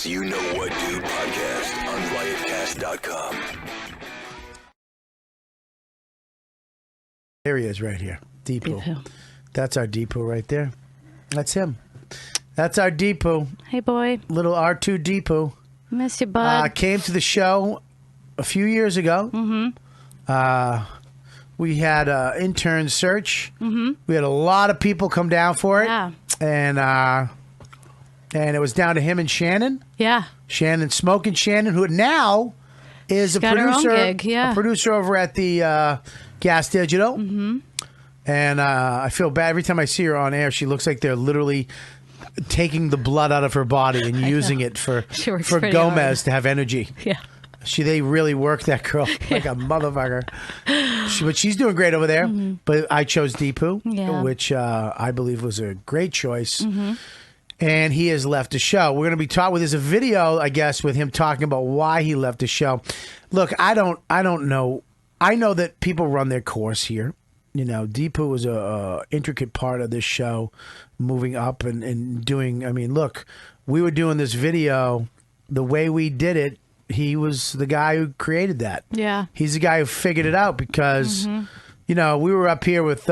Mike's You Know What Dude podcast on Riotcast.com. There he is right here. Deepu. That's our Deepu right there. That's him. That's our Deepu. Hey, boy. Little R2 Deepu. Miss you, bud. Came to the show a few years ago. Mm-hmm. We had an intern search. Mm-hmm. We had a lot of people come down for it. Yeah. And it was down to him and Shannon. Yeah. Smoking Shannon, who now is a producer. Gig, yeah. A producer over at the Gas Digital. Mm-hmm. And I feel bad every time I see her on air. She looks like they're literally taking the blood out of her body and using it for Gomez to have energy. Yeah. They really work that girl like a motherfucker. But she's doing great over there. Mm-hmm. But I chose Deepu, which I believe was a great choice. Mm-hmm. And he has left the show. We're going to be talking. There's a video, I guess, with him talking about why he left the show. Look, I don't know. I know that people run their course here. You know, Deepu was a intricate part of this show, moving up and doing. I mean, look, we were doing this video the way we did it. He was the guy who created that. Yeah, he's the guy who figured it out because, you know, we were up here with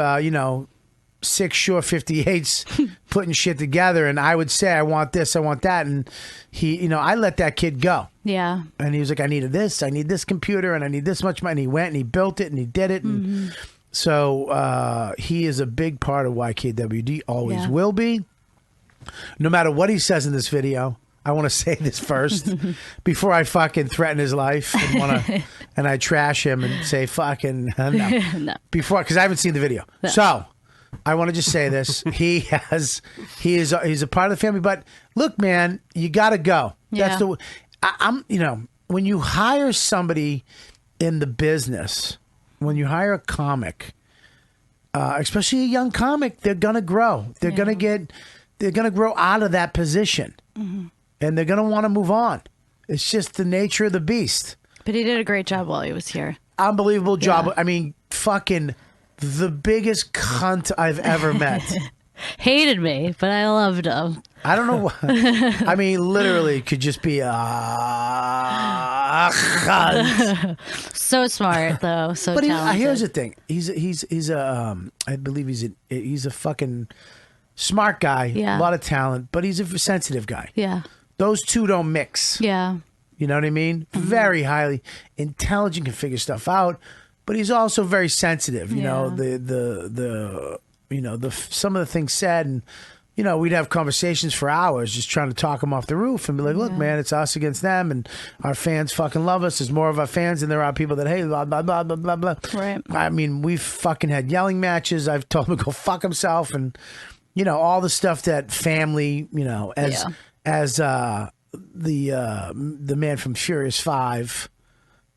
6 Shure 58s putting shit together, and I would say I want this, I want that, and he, I let that kid go. Yeah, and he was like, I need this computer, and I need this much money. And he went and he built it and he did it, and so he is a big part of YKWD. Always will be. No matter what he says in this video, I want to say this first before I fucking threaten his life and I trash him and say fucking no. Before, because I haven't seen the video, so. I want to just say this. He's a part of the family, but look, man, you got to go. Yeah. That's when you hire somebody in the business, when you hire a comic, especially a young comic, they're going to grow. They're going to grow out of that position, and they're going to want to move on. It's just the nature of the beast. But he did a great job while he was here. Unbelievable job. I mean, fucking the biggest cunt I've ever met. Hated me, but I loved him. I don't know why. I mean, literally could just be a cunt. So smart, though. So but talented. Here's the thing. I believe he's a fucking smart guy. Yeah. A lot of talent, but he's a sensitive guy. Yeah. Those two don't mix. Yeah. You know what I mean? Mm-hmm. Very highly intelligent, can figure stuff out. But he's also very sensitive, you know, some of the things said, and we'd have conversations for hours just trying to talk him off the roof and be like, look, man, it's us against them, and our fans fucking love us. There's more of our fans than there are people that hate blah blah blah blah blah blah. Right. I mean, we've fucking had yelling matches. I've told him to go fuck himself, and all the stuff that family, as the man from Furious 5.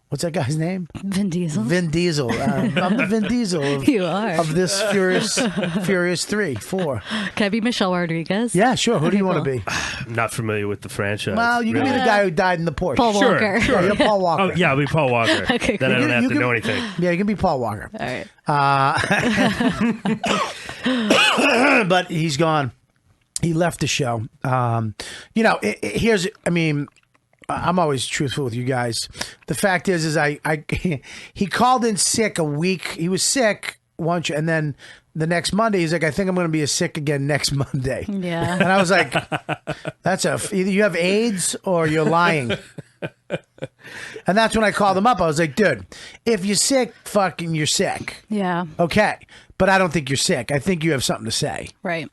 What's that guy's name? Vin Diesel. Vin Diesel. I'm the Vin Diesel of this Furious 3, 4. Can I be Michelle Rodriguez? Yeah, sure. Who do you want to be? I'm not familiar with the franchise. Well, you can be the guy who died in the Porsche. Paul Walker. Sure. You're Paul Walker. Oh, yeah, I'll be Paul Walker. Okay, then I don't have to know anything. Yeah, you can be Paul Walker. All right. But he's gone. He left the show. I'm always truthful with you guys. The fact is he called in sick a week. He was sick once, and then the next Monday he's like, I think I'm going to be sick again next Monday. Yeah. And I was like, either you have AIDS or you're lying. And that's when I called him up. I was like, dude, if you're sick, fucking you're sick. Yeah. Okay. But I don't think you're sick. I think you have something to say. Right.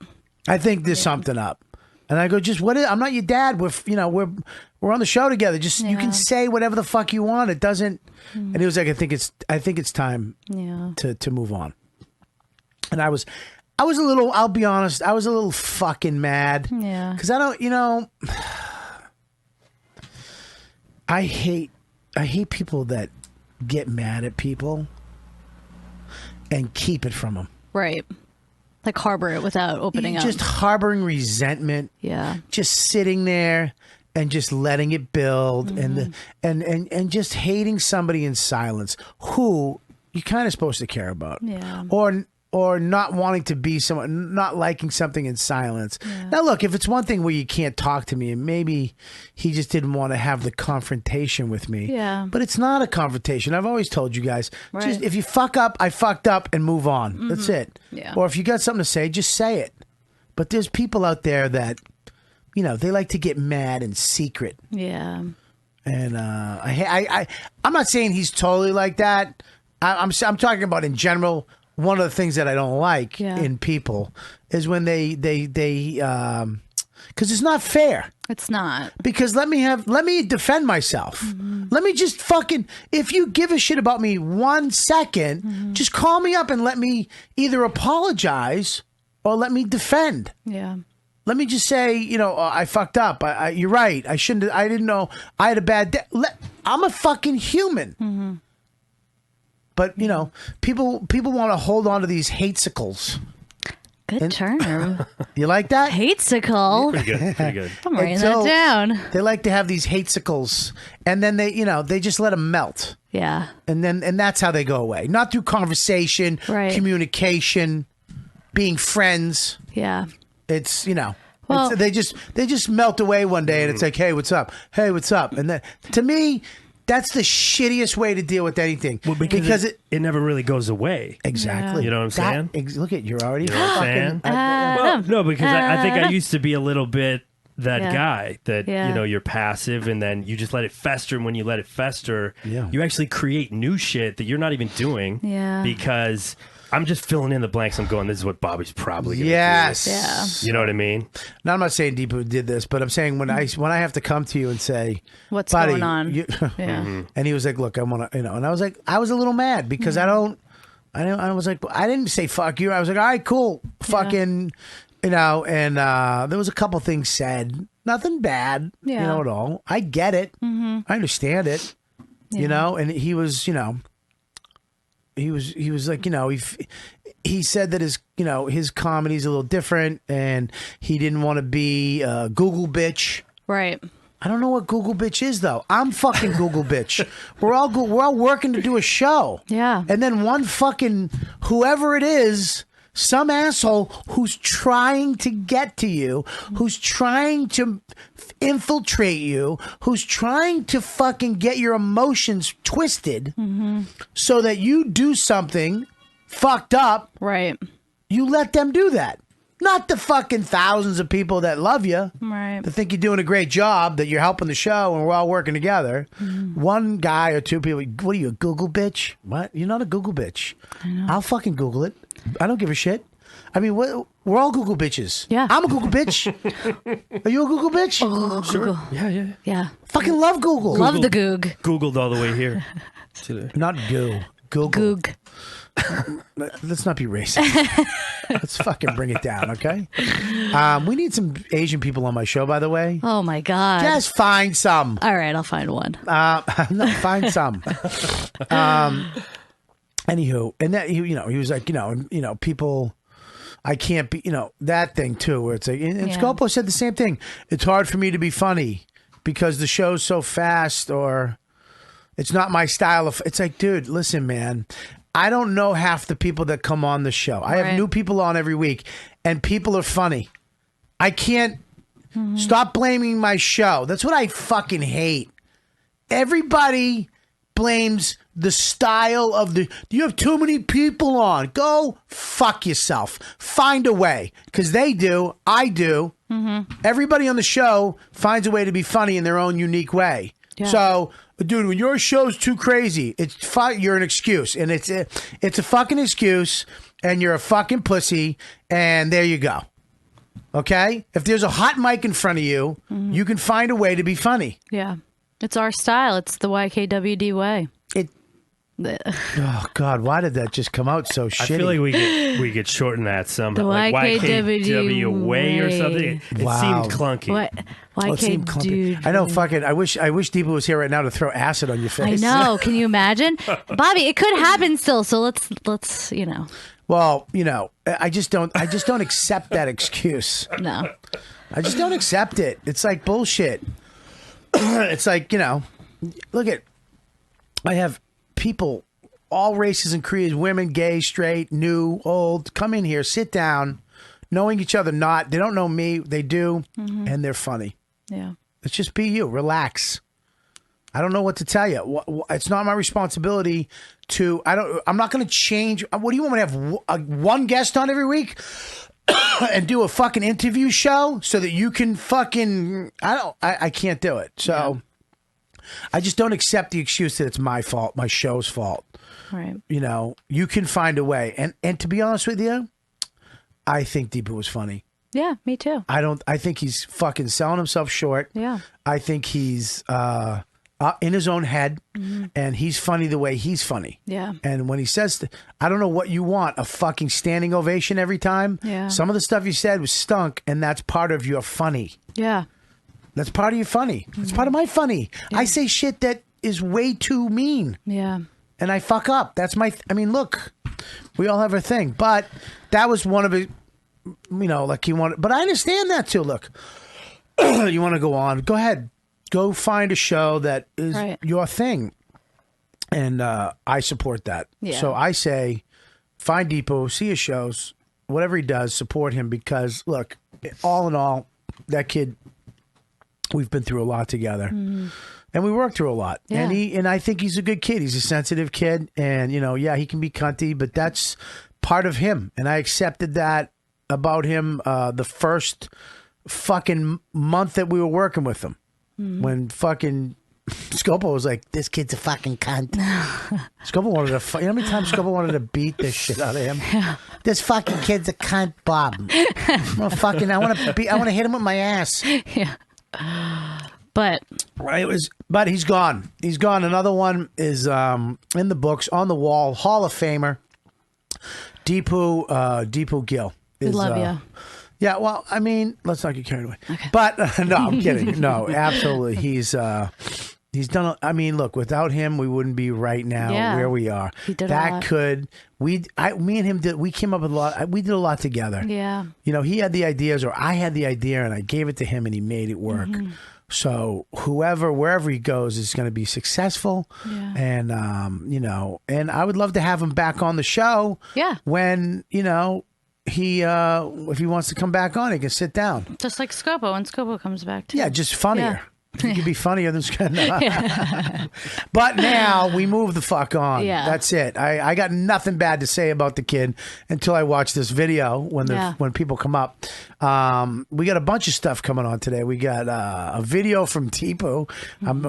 I think there's something up. And I go, just what is, I'm not your dad. We're on the show together. Just you can say whatever the fuck you want. It doesn't. And he was like, I think it's time to move on. And I was a little. I'll be honest. I was a little fucking mad. Yeah. Because I don't. I hate people that get mad at people and keep it from them. Right. Like harbor it without opening up. Just harboring resentment. Yeah. Just sitting there and just letting it build and just hating somebody in silence who you're kind of supposed to care about. Yeah. Or or not wanting to be someone, not liking something in silence. Yeah. Now, look, if it's one thing where you can't talk to me, and maybe he just didn't want to have the confrontation with me. Yeah. But it's not a confrontation. I've always told you guys, just if you fuck up, I fucked up, and move on. Mm-hmm. That's it. Yeah. Or if you got something to say, just say it. But there's people out there that, you know, they like to get mad in secret. Yeah. And I'm not saying he's totally like that. I'm talking about in general. One of the things that I don't like in people is when they because it's not fair. It's not. Because let me defend myself. Mm-hmm. Let me just if you give a shit about me 1 second, just call me up and let me either apologize or let me defend. Yeah. Let me just say, you know, I fucked up. You're right. I didn't know I had a bad day. I'm a fucking human. Mm-hmm. But, you know, people want to hold on to these hatesicles. Good term. You like that? Hatesicle. Pretty good. I'm writing that down. They like to have these hatesicles, and then they just let them melt. Yeah. And that's how they go away. Not through conversation, communication, being friends. Yeah. It's, you know, they just melt away one day, and it's like, hey, what's up? Hey, what's up? And then, to me, that's the shittiest way to deal with anything. Well, because it never really goes away. Exactly. You know what I'm saying? Look at, you're already fucking... Well, no, because I think I used to be a little bit that guy that, you know, you're passive and then you just let it fester. And when you let it fester, you actually create new shit that you're not even doing. Yeah. Because... I'm just filling in the blanks. I'm going, this is what Bobby's probably going to do. Yes. Yeah. You know what I mean? Now, I'm not saying Deepu did this, but I'm saying when I have to come to you and say, what's Buddy, going on? And he was like, look, I want to, you know, and I was like, I was a little mad because I was like, I didn't say fuck you. I was like, all right, cool. Fucking, you know, and there was a couple things said. Nothing bad, you know, at all. I get it. I understand it, you know, and he was, you know, he was like, you know, he said that his, you know, his comedy's a little different and he didn't want to be Google bitch. Right. I don't know what Google bitch is though. I'm fucking Google bitch. We're all working to do a show. Yeah. And then one fucking whoever it is, some asshole who's trying to get to you, who's trying to infiltrate you, who's trying to fucking get your emotions twisted so that you do something fucked up. Right. You let them do that. Not the fucking thousands of people that love you. Right. That think you're doing a great job, that you're helping the show and we're all working together. One guy or two people, what are you, a Google bitch? What? You're not a Google bitch. I know. I'll fucking Google it. I don't give a shit. I mean, we're all Google bitches. Yeah. I'm a Google bitch. Are you a Google bitch? Oh, Google. Yeah. Fucking love Google. Love the Goog. Googled all the way here. Not goo. Google. Goog. Let's not be racist. Let's fucking bring it down, okay? We need some Asian people on my show, by the way. Oh my God. Just find some. All right, I'll find one. No, find some. Anywho, and that he was like, you know, people, I can't be, you know, that thing too, where it's like, and Scopo said the same thing. It's hard for me to be funny because the show's so fast, or it's not my style of. It's like, dude, listen, man, I don't know half the people that come on the show. I have new people on every week, and people are funny. I can't stop blaming my show. That's what I fucking hate. Everybody blames the style of you have too many people on. Go fuck yourself. Find a way. Because they do. I do. Everybody on the show finds a way to be funny in their own unique way. Yeah. So, dude, when your show's too crazy, you're an excuse. And it's a fucking excuse. And you're a fucking pussy. And there you go. Okay? If there's a hot mic in front of you, you can find a way to be funny. Yeah. It's our style. It's the YKWD way. Oh God! Why did that just come out so shitty? I feel like we could shorten that somehow, the like YKWD way or something. It seemed clunky. It seemed clunky. I know. Fucking. I wish Deepu was here right now to throw acid on your face. I know. Can you imagine, Bobby? It could happen still. So let's you know. Well, you know, I just don't accept that excuse. No. I just don't accept it. It's like bullshit. It's like, you know, look at. I have people all races and creeds, women, gay, straight, new, old. Come in here, sit down, knowing each other. Not they don't know me, they do, and they're funny. Yeah. Let's just be you. Relax. I don't know what to tell you. It's not my responsibility to. I'm not going to change. What do you want me to have? One guest on every week and do a fucking interview show so that you can fucking. I can't do it. So I just don't accept the excuse that it's my fault, my show's fault. Right. You know, you can find a way. And to be honest with you, I think Deepu was funny. Yeah, me too. I think he's fucking selling himself short. Yeah. I think he's in his own head, and he's funny the way he's funny. Yeah. And when he says, I don't know what you want, a fucking standing ovation every time. Yeah. Some of the stuff you said was stunk, and that's part of your funny. Yeah. That's part of your funny. It's part of my funny. Yeah. I say shit that is way too mean. Yeah. And I fuck up. That's my, I mean, look, we all have our thing, but that was one of it, you know, like you want, but I understand that too. Look, you want to go on, go ahead. Go find a show that is your thing. And I support that. Yeah. So I say, find Deepu, see his shows, whatever he does, support him because, look, all in all, that kid, we've been through a lot together. And we worked through a lot. Yeah. And I think he's a good kid. He's a sensitive kid. And, you know, yeah, he can be cunty, but that's part of him. And I accepted that about him the first fucking month that we were working with him. When fucking Scopo was like, this kid's a fucking cunt. Scopo wanted to, you know how many times Scopo wanted to beat this shit out of him? Yeah. This fucking kid's a cunt, Bob. I want to hit him with my ass. Yeah. But he's gone. He's gone. Another one is in the books, on the wall, Hall of Famer, Deepu Gill. We love you. Yeah, well, I mean, let's not get carried away. Okay. But no, I'm kidding. No, absolutely. He's done. I mean, look, without him, we wouldn't be right now where we are. He did a lot. Me and him we came up with a lot. We did a lot together. Yeah. You know, he had the ideas, or I had the idea, and I gave it to him, and he made it work. So wherever he goes, is going to be successful. Yeah. And you know, and I would love to have him back on the show. Yeah. When you know. He if he wants to come back on, he can sit down. Just like Scopo when Scopo comes back too. Yeah, just funnier. Yeah. He could be funnier than Scopo. But now we move the fuck on. Yeah. That's it. I got nothing bad to say about the kid until I watch this video when people come up. We got a bunch of stuff coming on today. We got a video from Deepu.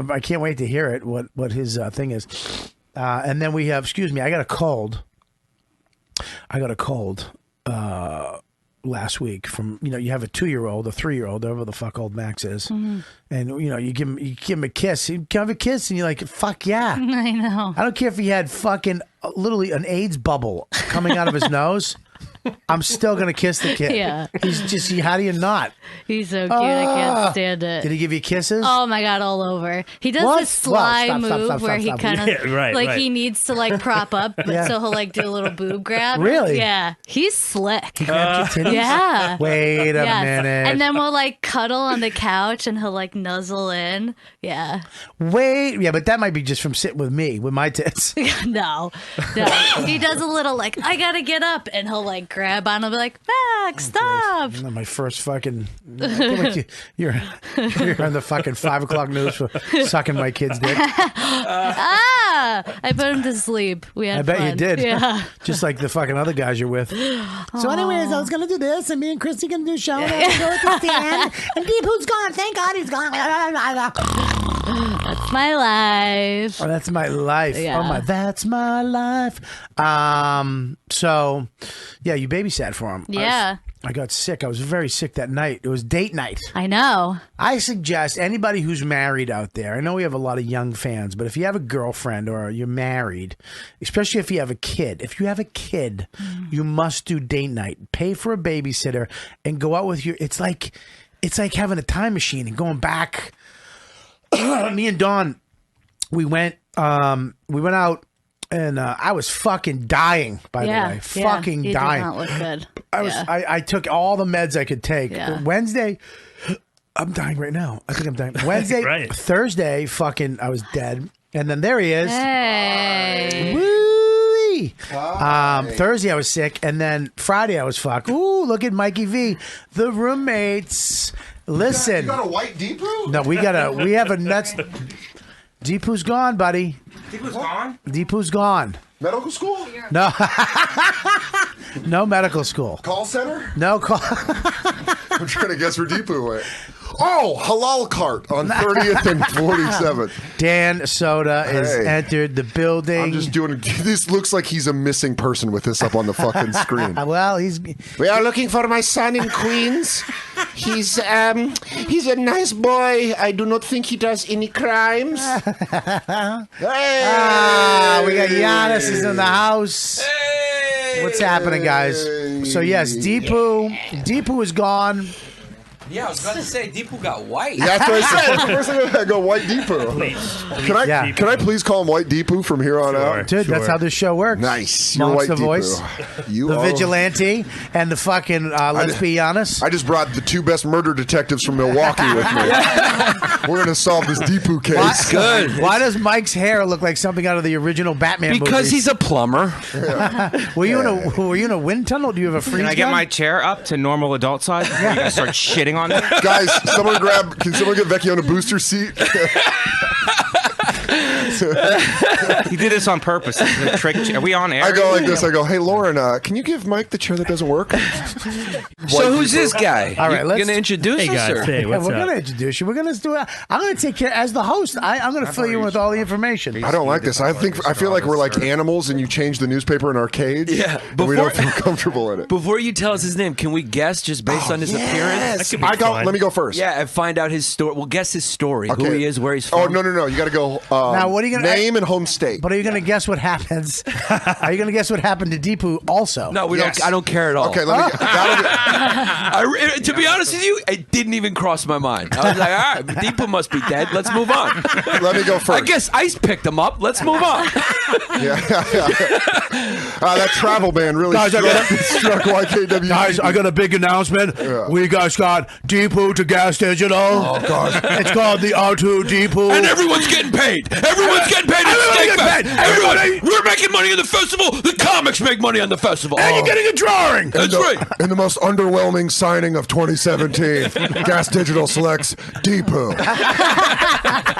I can't wait to hear it. What his thing is. And then we have. Excuse me. I got a cold. Last week from, you know, you have a 2-year-old, a 3-year-old, whatever the fuck old Max is. And, you know, you give him a kiss. You give him a kiss and you're like, fuck yeah. I know. I don't care if he had fucking literally an AIDS bubble coming out of his nose. I'm still going to kiss the kid. Yeah. He's just, how do you not? He's so cute. I can't stand it. Did he give you kisses? Oh my God, all over. He does this sly move where he kind of, he needs to like prop up, but so he'll like do a little boob grab. Really? Yeah. He's slick. He grabbed your titties? Yeah. Wait a minute. And then we'll like cuddle on the couch and he'll like nuzzle in. Yeah. Wait. Yeah, but that might be just from sitting with me, with my tits. No. He does a little like, I gotta get up, and he'll like grab on and be like, Max, stop. My first fucking. You're on the fucking 5 o'clock news for sucking my kid's dick. I put him to sleep. We had fun. I bet you did. Yeah. Just like the fucking other guys you're with. So, anyways, I was gonna do this, and me and Christy gonna do a show, and I go with the stand, and Deepu's gone. Thank God he's gone. That's my life. Oh, that's my life. Yeah. Oh my, that's my life. So, yeah, you babysat for him. Yeah. I got sick. I was very sick that night. It was date night. I know. I suggest anybody who's married out there, I know we have a lot of young fans, but if you have a girlfriend or you're married, especially if you have a kid, you must do date night. Pay for a babysitter and go out with your, it's like having a time machine and going back. Me and Dawn, we went out. And I was fucking dying, by the way. Fucking dying. Did not look good. I took all the meds I could take. Yeah. Wednesday, I'm dying right now. I think I'm dying. Wednesday, Thursday, fucking, I was dead. And then there he is. Hey. Woo! V. Thursday I was sick, and then Friday I was fucked. Ooh, look at Mikey V. The roommates. Listen. You got a white Deepu? No, we have a nuts. Deepu's gone, buddy. Deepu's gone? Deepu's gone. Medical school? No. No medical school. Call center? No call. I'm trying to guess where Deepu went. Oh, Halal Cart on 30th and 47th. Dan Soda has entered the building. I'm just doing. This looks like he's a missing person with this up on the fucking screen. Well, We are looking for my son in Queens. He's a nice boy. I do not think he does any crimes. we got Yanis is in the house. Hey! What's happening, guys? So yes, Deepu is gone. Yeah, I was about to say Deepu got white. Yeah, that's what I said. First thing I go, White Deepu. Can I please call him White Deepu from here on out? Dude, that's how this show works. Nice. You're White the Deepu. voice, the vigilante, and the fucking, let's be honest. I just brought the two best murder detectives from Milwaukee with me. We're going to solve this Deepu case. Good. Why does Mike's hair look like something out of the original Batman movie? Because he's a plumber. Yeah. Were you in a wind tunnel? Do you have a freeze Can I get gun? my chair up to normal adult size? Are you going to start shitting on me? Guys, can someone get Vecchione a booster seat? He did this on purpose. It's a trick. Are we on air? I go like this. I go, hey, Lauren, can you give Mike the chair that doesn't work? So who's this guy? All right, let's going to introduce us? Guys, hey, we're what's up? going to introduce you. We're going to do it. I'm going to take care as the host. I'm going to fill you in with all the information. I don't like this. I feel like we're like animals, and you change the newspaper in our cage. Yeah, and we don't feel comfortable in it. Before you tell us his name, can we guess just based on his appearance? Let me go first. Yeah, and find out his story. We'll guess his story, who he is, where he's from. Oh no! You got to go. Now, what are you gonna name and home state? But are you going to guess what happens? Are you going to guess what happened to Deepu also? No, we don't. I don't care at all. Okay, let me. To be honest with you, it didn't even cross my mind. I was like, all right, Deepu must be dead. Let's move on. Let me go first. I guess Ice picked him up. Let's move on. Yeah. That travel ban really struck YKWD. Guys, I got a big announcement. Yeah. We guys got Deepu to Gas Digital. Oh God! It's called the R2 Deepu. And everyone's getting paid. Everyone's getting paid. We're making money on the festival. The comics make money on the festival. And you're getting a drawing. That's right. In the most underwhelming signing of 2017, Gas Digital selects Deepu.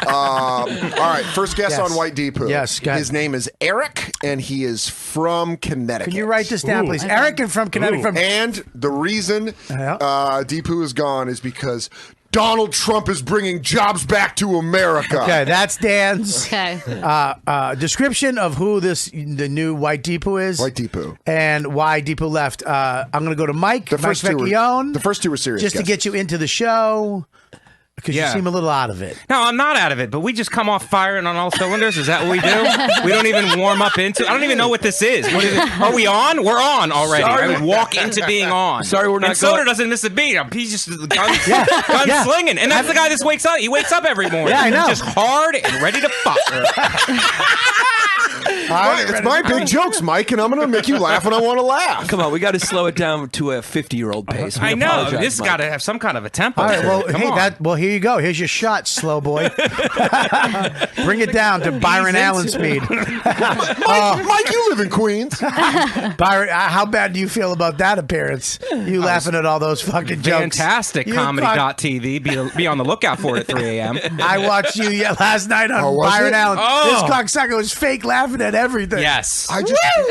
All right, first guess on White Deepu. Yes, his name is Eric, and he is from Connecticut. Can you write this down, please? Eric and from Connecticut. And the reason Deepu is gone is because Donald Trump is bringing jobs back to America. Okay, that's Dan's description of who the new White Deepu is. White Deepu. And why Deepu left. I'm going to go to Mike. The first two were serious. Just to get you into the show. Because you seem a little out of it. No, I'm not out of it, but we just come off firing on all cylinders. Is that what we do? We don't even warm up into it. I don't even know what this is. What is it? Are we on? We're on already. Sorry. I would walk into being on. Sorry, we're not and Soder doesn't miss a beat. He's just gun slinging. And that's the guy that wakes up. He wakes up every morning. Yeah, I know. Just hard and ready to fuck. It's my big jokes, Mike, and I'm going to make you laugh when I want to laugh. Come on, we got to slow it down to a 50-year-old pace. I know. This got to have some kind of a tempo. All right, well, here you go. Here's your shot, slow boy. Bring it down to Byron Allen speed. Mike, you live in Queens. Byron, how bad do you feel about that appearance? You laughing at all those fucking jokes. Fantastic. Comedy.tv. Be on the lookout for it at 3 a.m. I watched you last night on Byron Allen. This cocksucker was fake laughing at everything. Yes.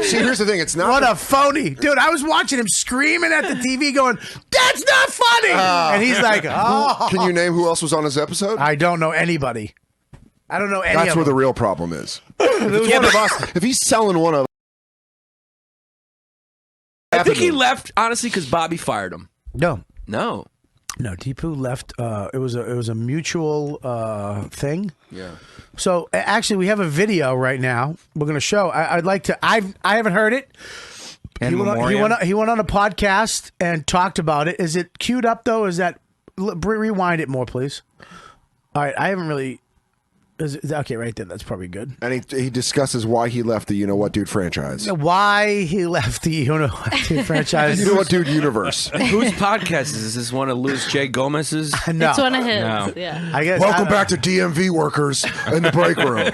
See, here's the thing. It's not. What a phony. Dude, I was watching him screaming at the TV going, that's not funny. And he's like, oh. Can you name who else was on his episode? I don't know anybody. I don't know any That's of where them. the real problem is. If he's selling one of I think he left, honestly, because Bobby fired him. No, Deepu left. It was a mutual thing. Yeah. So actually, we have a video right now. We're going to show. I'd like to. I haven't heard it. He went on a podcast and talked about it. Is it queued up though? Is that rewind it more, please? All right, I haven't really. Okay, right there. That's probably good. And he discusses why he left the You Know What Dude franchise. Why he left the You Know What Dude franchise. You Know What Dude universe. Whose podcast is this? Is this one of Louis J. Gomez's? No. It's one of his. No. Yeah. I guess. Welcome back to DMV workers in the break room.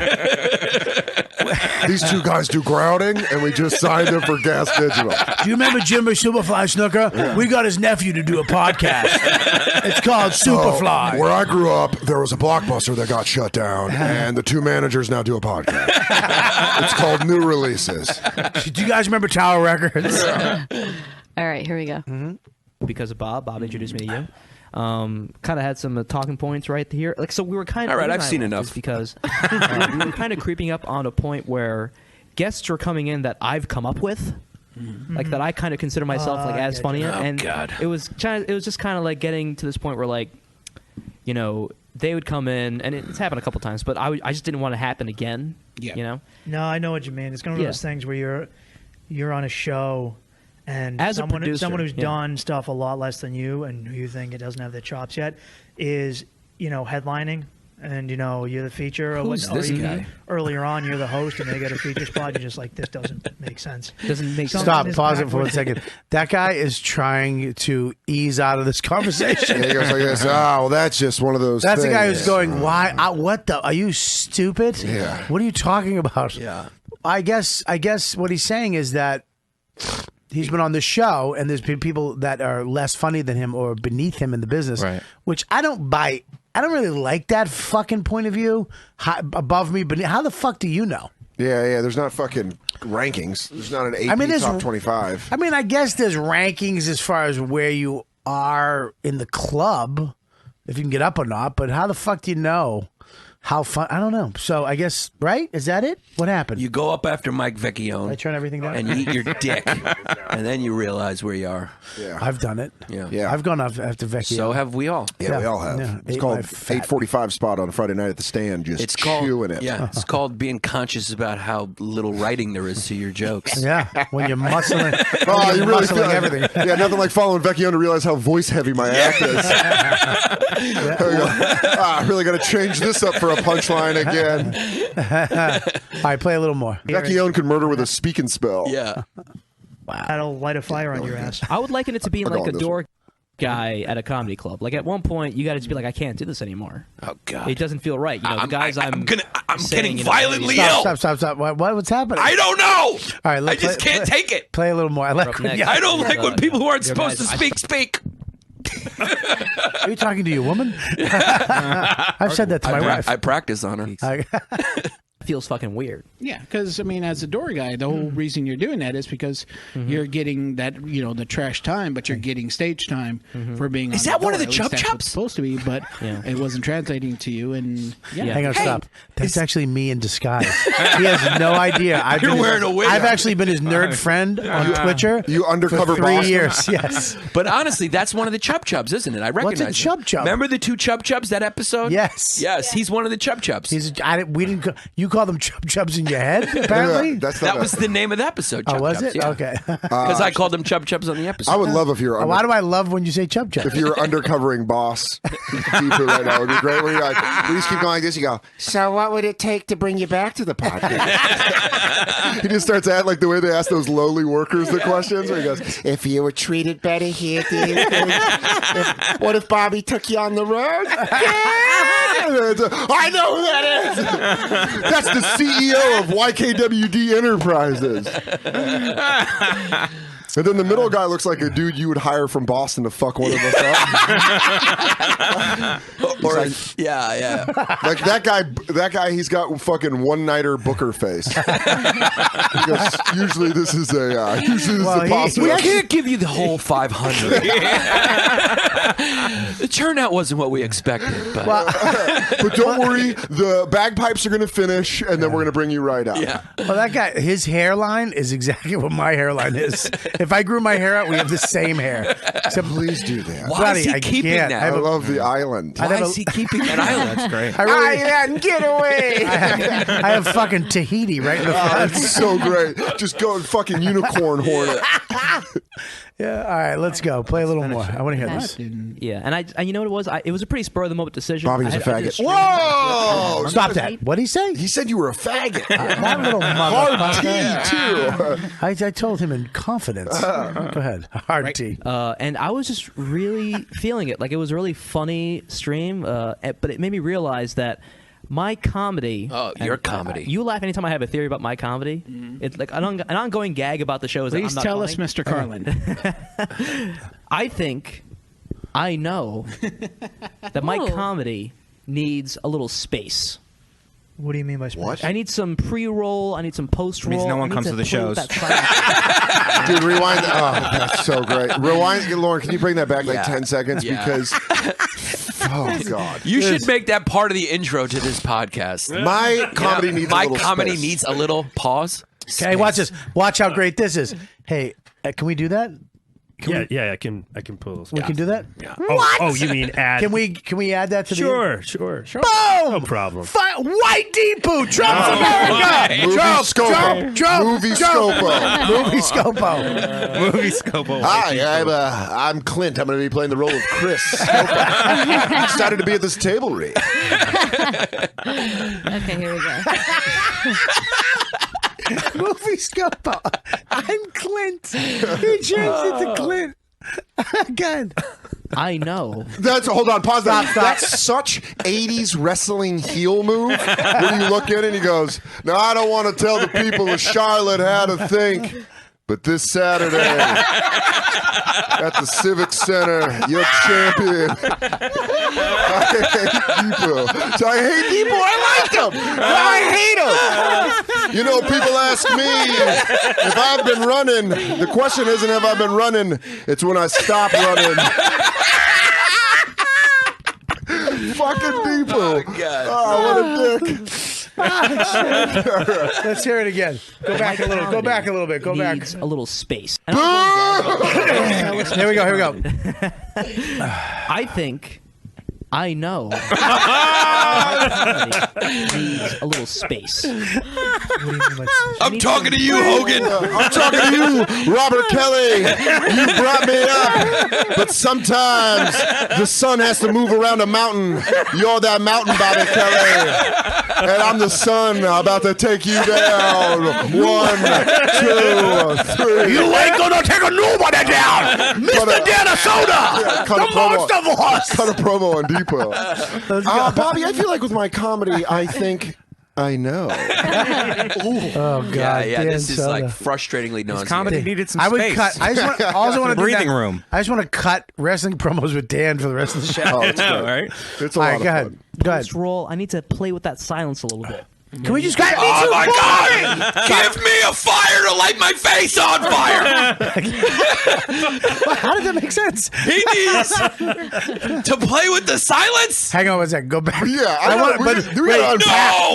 These two guys do grounding, and we just signed them for Gas Digital. Do you remember Jimmy Superfly Snooker? Yeah. We got his nephew to do a podcast. It's called Superfly. Where I grew up, there was a Blockbuster that got shut down, and the two managers now do a podcast. It's called New Releases. Do you guys remember Tower Records? All right, here we go. Because of Bob introduced me to you. Kind of had some talking points right here. Like, so we were kind of... All right, I've seen enough. Because we were kind of creeping up on a point where guests are coming in that I've come up with. Like, that I kind of consider myself like as funny. And it was just kind of like getting to this point where, like, you know, they would come in, and it's happened a couple times, but I just didn't want to happen again. Yeah. You know? No, I know what you mean. It's kind of one of those things where you're on a show... And as someone who's yeah. done stuff a lot less than you and who you think it doesn't have the chops yet is, you know, headlining. And, you know, you're the feature. Who's this guy? Earlier on, you're the host, and they get a feature spot. You're just like, this doesn't make sense. Doesn't make sense. Stop. Pause it for 1 second. That guy is trying to ease out of this conversation. Yeah, he goes like this. Oh, well, that's just one of those That's things. the guy who's going, why? What the? Are you stupid? Yeah. What are you talking about? Yeah. I guess what he's saying is that he's been on the show, and there's been people that are less funny than him or beneath him in the business, which I don't buy. I don't really like that fucking point of view. Above me, beneath. How the fuck do you know? Yeah. There's not fucking rankings. There's not an AP top 25. I mean, I guess there's rankings as far as where you are in the club, if you can get up or not. But how the fuck do you know? How fun? I don't know. So I guess, right? Is that it? What happened? You go up after Mike Vecchione. I turn everything down? And you eat your dick. And then you realize where you are. Yeah. I've done it. Yeah. I've gone up after Vecchione. So have we all. Yeah, we all have. Yeah. It's called 8:45 spot on a Friday night at the stand, just chewing it. Yeah, it's called being conscious about how little writing there is to your jokes. Yeah, when you're muscling, you really feel like, everything. Yeah, nothing like following Vecchione to realize how voice heavy my act is. I really got to change this up for a punchline again. All right, play a little more. Vecchione could murder with a speak and spell. Yeah. Wow. That'll light a fire on your ass. I would liken it to being like a door guy at a comedy club. Like, at one point, you got to just be like, I can't do this anymore. Oh, God. It doesn't feel right. You know, the guys I'm saying, getting violently ill. Stop. What's happening? I don't know. All right, I just can't take it. Play a little more. I don't like when people who aren't supposed to speak. Are you talking to your woman? I've said that to my wife. I practice on her. Feels fucking weird. Yeah, because I mean, as a door guy, the whole reason you're doing that is because you're getting that, you know, the trash time, but you're getting stage time for being. Is that one of the chub chops? It's supposed to be, but it wasn't translating to you. And hang on, stop. That's actually me in disguise. He has no idea. You're wearing a wig. I've actually been his nerd friend on Twitcher. You undercover for 3 boss? years. Yes, but honestly, that's one of the chub chubs, isn't it? I recognize. What's a chub chub? Remember the two chub chubs that episode? Yes. He's one of the chub chubs. We didn't. You call them chub chubs in your head? Apparently, that was the name of the episode. Oh, Chub was Chubs, it? yeah. Okay. Because I called them chub chubs on the episode. I would love if you were. Why do I love when you say chub chubs? If you're undercovering boss Deepu right now, it would be great. When you're like, we just keep going like this. You go. So what would it take to bring you back to the podcast? He just starts at like the way they ask those lowly workers the questions. Where he goes, if you were treated better here, do you think? What if Bobby took you on the road? I know who that is. That's the CEO of YKWD Enterprises. And then the middle guy looks like a dude you would hire from Boston to fuck one of us up. Yeah. Like that guy, he's got fucking one-nighter Booker face. He goes, usually this is a possible. We can't give you the whole 500. The turnout wasn't what we expected. But, but don't worry, the bagpipes are going to finish, and then we're going to bring you right out. Yeah. Well, that guy, his hairline is exactly what my hairline is. If I grew my hair out, we have the same hair. Except please do that. Why is he keeping that? I love the island. Why is he keeping that island? That's great. Island, get away! I have fucking Tahiti right in the front. It's so great. Just go and fucking unicorn horn it. Yeah, all right, let's go. Play a little more. I want to hear this. Yeah, and I you know what it was? It was a pretty spur of the moment decision. Bobby was a faggot. Whoa! Stop that. What did he say? He said you were a faggot. That little Hard motherfucker. T, too. I told him in confidence. Go ahead. Hard T. And I was just really feeling it. Like, it was a really funny stream, but it made me realize that My comedy. Oh, your comedy. You laugh anytime I have a theory about my comedy. It's like an ongoing gag about the show. Is Please that I'm tell not us, funny. Mr. Carlin. I think I know that my comedy needs a little space. What do you mean by space? What? I need some pre-roll. I need some post-roll. Means no one comes to the shows. Dude, rewind. Oh, that's so great. Rewind, Lauren. Can you bring that back like 10 seconds? Yeah. Because, oh God, You should make that part of the intro to this podcast. my comedy needs a My little comedy space. needs a little pause. Okay, watch this. Watch how great this is. Hey, can we do that? Yeah, I can pull those. We can do that. Yeah. What? Oh, you mean add? Can we add that to Sure. Boom! No problem. White Deepu, Trump's America. Movie Scopo. Trump. Movie Scopo. Movie Scopo. Movie Scopo. Hi, I'm Clint. I'm going to be playing the role of Chris Scopo. Excited to be at this table read. Okay, here we go. Movie Scopo. I'm Clint. He changed it to Clint. Again. I know. Hold on, pause that. That's such 80s wrestling heel move where you look in and he goes, "Now I don't want to tell the people of Charlotte how to think, but this Saturday at the Civic Center, your champion." I hate Deepu. So I hate Deepu. I liked him. Now I hate him. You know, people ask me if I've been running. The question isn't have I been running. It's when I stop running. Fucking Deepu. Oh, God. Oh, what a dick. Let's hear it again. Go back a little. Go back a little bit. Go back. Needs a little space. Here we go. Here we go. I think I know. Needs a little space. I'm talking to you, Hogan. I'm talking to you, Robert Kelly. You brought me up. But sometimes the sun has to move around a mountain. You're that mountain, Bobby Kelly. And I'm the sun about to take you down. 1, 2, 3. You ain't gonna take a nobody down, Mr. Soder. Cut a promo on Deepu. Bobby, I feel like with my comedy, I think I know. Oh God! Yeah. This is Soda. like frustratingly nonsense. Comedy needed some I would space. cut. I just want to breathing room. I just want to cut wrestling promos with Dan for the rest of the show. Oh, it's No, great. right? It's a All lot right, of go ahead. fun. Go ahead. Post-roll. I need to play with that silence a little bit. Can we just cut? Oh my God! Give me a fire to light my face on fire. How did that make sense? He needs to play with the silence. Hang on one second. Go back. Yeah,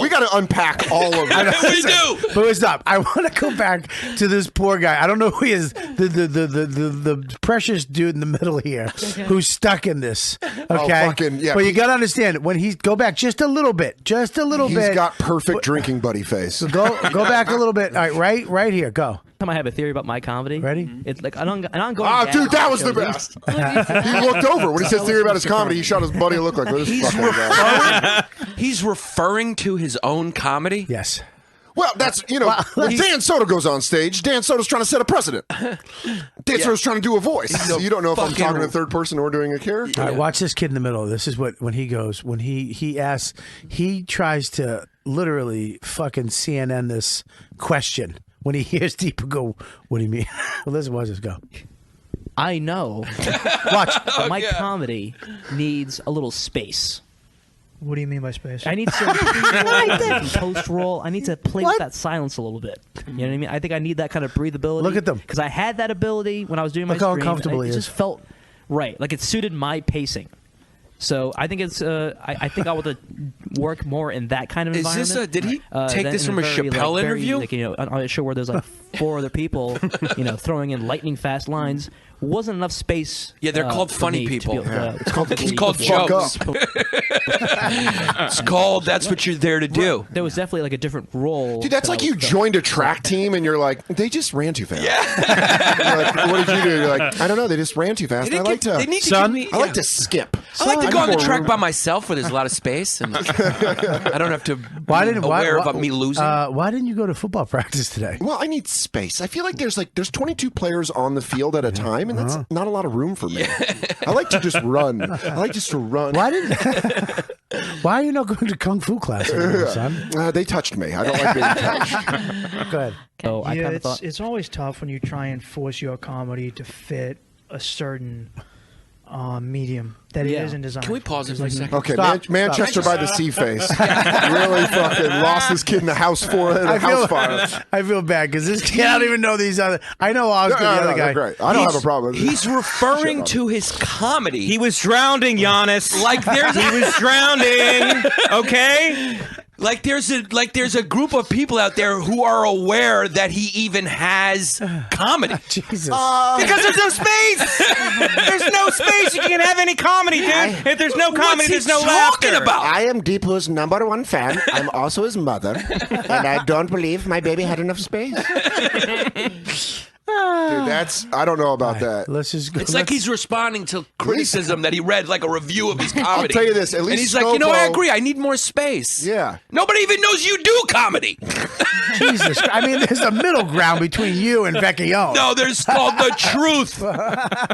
we got to unpack all of it. We do. But stop. I want to go back to this poor guy. I don't know who he is. The precious dude in the middle here who's stuck in this. Okay. Fucking, yeah. But you got to understand when he go back just a little bit. Just a little bit. He's got perfect drinking buddy face. So go back a little bit. All right here. Go. Time I have a theory about my comedy. Ready? It's like an ongoing. Oh, gag dude, that on was the shows. best. He looked over when he said theory about his comedy. He shot his buddy a look like this fucking guy. He's referring to his own comedy. Yes. Well, that's, when Dan Soder goes on stage, Dan Soder's trying to set a precedent. Dan Soder's trying to do a voice. So you don't know if I'm talking in third person or doing a character. All right, watch this kid in the middle. This is when he goes, when he asks, he tries to literally fucking CNN this question. When he hears Deepu go, what do you mean? Well, listen, watch this go. I know. Watch. But my comedy needs a little space. What do you mean by space? I need some pre-roll, some post-roll. I need to play with that silence a little bit. You know what I mean? I think I need that kind of breathability. Look at them. Because I had that ability when I was doing my Look how stream. uncomfortable he It is. just felt right. Like it suited my pacing. So I think it's. I think I want to work more in that kind of Is environment. this did he take than this in from a very, Chappelle very, interview? On a show where there's like 4 other people, throwing in lightning fast lines. Wasn't enough space. Yeah, they're called for funny me to be people. able to- It's called jokes. It's called that's what you're there to do. There was definitely like a different role. Dude, that's that like I you was- joined a track team and you're like, they just ran too fast. Yeah. You're like, what did you do? You're like, I don't know, they just ran too fast. I like they need to give me, I like to skip. I like to go on the Son. track by myself where there's a lot of space and I don't have to be aware of me losing. Why didn't you go to football practice today? Well, I need space. I feel like there's 22 players on the field at a time, and that's not a lot of room for me. I like to just run. I like just to run. Why didn't Why are you not going to kung fu class anymore, son? They touched me. I don't like being touched. Go ahead. So I kind of thought it's always tough when you try and force your comedy to fit a certain medium that it isn't designed. Can we pause it for a second? Okay, Manchester by the Sea face really fucking lost this kid in the house for it. House fire. I feel bad because this kid, I don't even know these other. I know Oscar, the other guy. Great. I don't have a problem. He's referring to his comedy. He was drowning, Yanis. Like there's he was drowning. Okay. Like there's a group of people out there who are aware that he even has comedy. Jesus. Because there's no space. There's no space. You can't have any comedy, dude. If there's no comedy, there's no laughter. About? I am Deepu's #1 fan. I'm also his mother, and I don't believe my baby had enough space. Dude, I don't know about that. Let's just go. It's like he's responding to criticism that he read, like a review of his comedy. I'll tell you this, at least and he's like, I agree, I need more space. Yeah. Nobody even knows you do comedy. Jesus. I mean, there's a middle ground between you and Vecchione. No, there's called the truth. All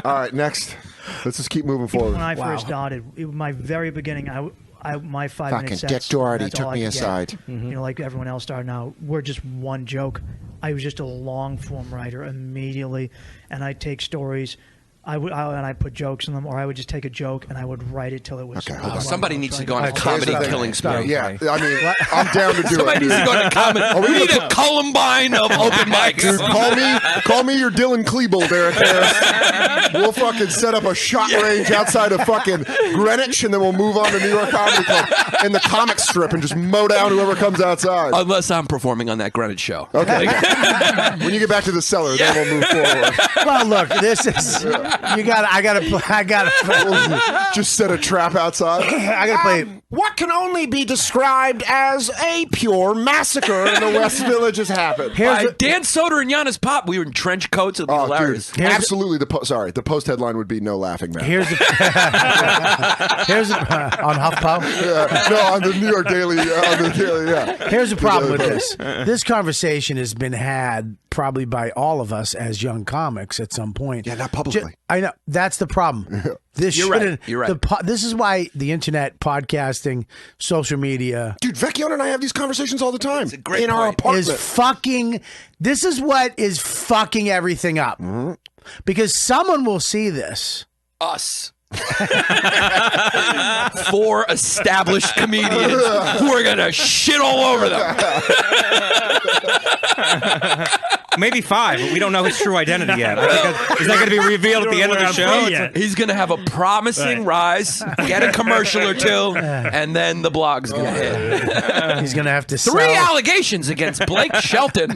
right, next. Let's just keep moving forward. When I first started, my very beginning, my 5-minute sets. Dick Doherty that's took all I me could aside. get. You know, like everyone else started now, we're just one joke. I was just a long form writer immediately, and I'd take stories. And I put jokes in them, or I would just take a joke and I would write it till it was. Okay, hold on. Somebody needs to go on a comedy killing spree. Yeah, I mean, I'm down to do Somebody it. needs to go on a comedy. We need a Columbine of open mics. Dude, call me your Dylan Klebold, Derek Harris. We'll fucking set up a shot range outside of fucking Greenwich, and then we'll move on to New York Comedy Club in the comic strip and just mow down whoever comes outside. Unless I'm performing on that Greenwich show. Okay. When you get back to the cellar, then we'll move forward. Well, look, this is I gotta just set a trap outside. I gotta play. What can only be described as a pure massacre in the West Village has happened. Dan Soder and Yanis Papas. We were in trench coats. It was hilarious. Dude, absolutely. The post headline would be no laughing matter. Here's on HuffPo. No, on the New York Daily. Yeah. Here's the problem with this. This conversation has been had probably by all of us as young comics at some point. Yeah, not publicly. I know. That's the problem. This You're right. You're right. This is why the internet, podcasting, social media. Dude, Vecchione and I have these conversations all the time. It's a great in our apartment. This is what is fucking everything up. Mm-hmm. Because someone will see this. Us. 4 established comedians who are gonna shit all over them. Maybe 5, but we don't know his true identity yet. Is that going to be revealed at the end of the show? He's going to have a promising rise, get a commercial or 2, and then the blog's going to hit. He's going to have to 3 allegations against Blake Shelton.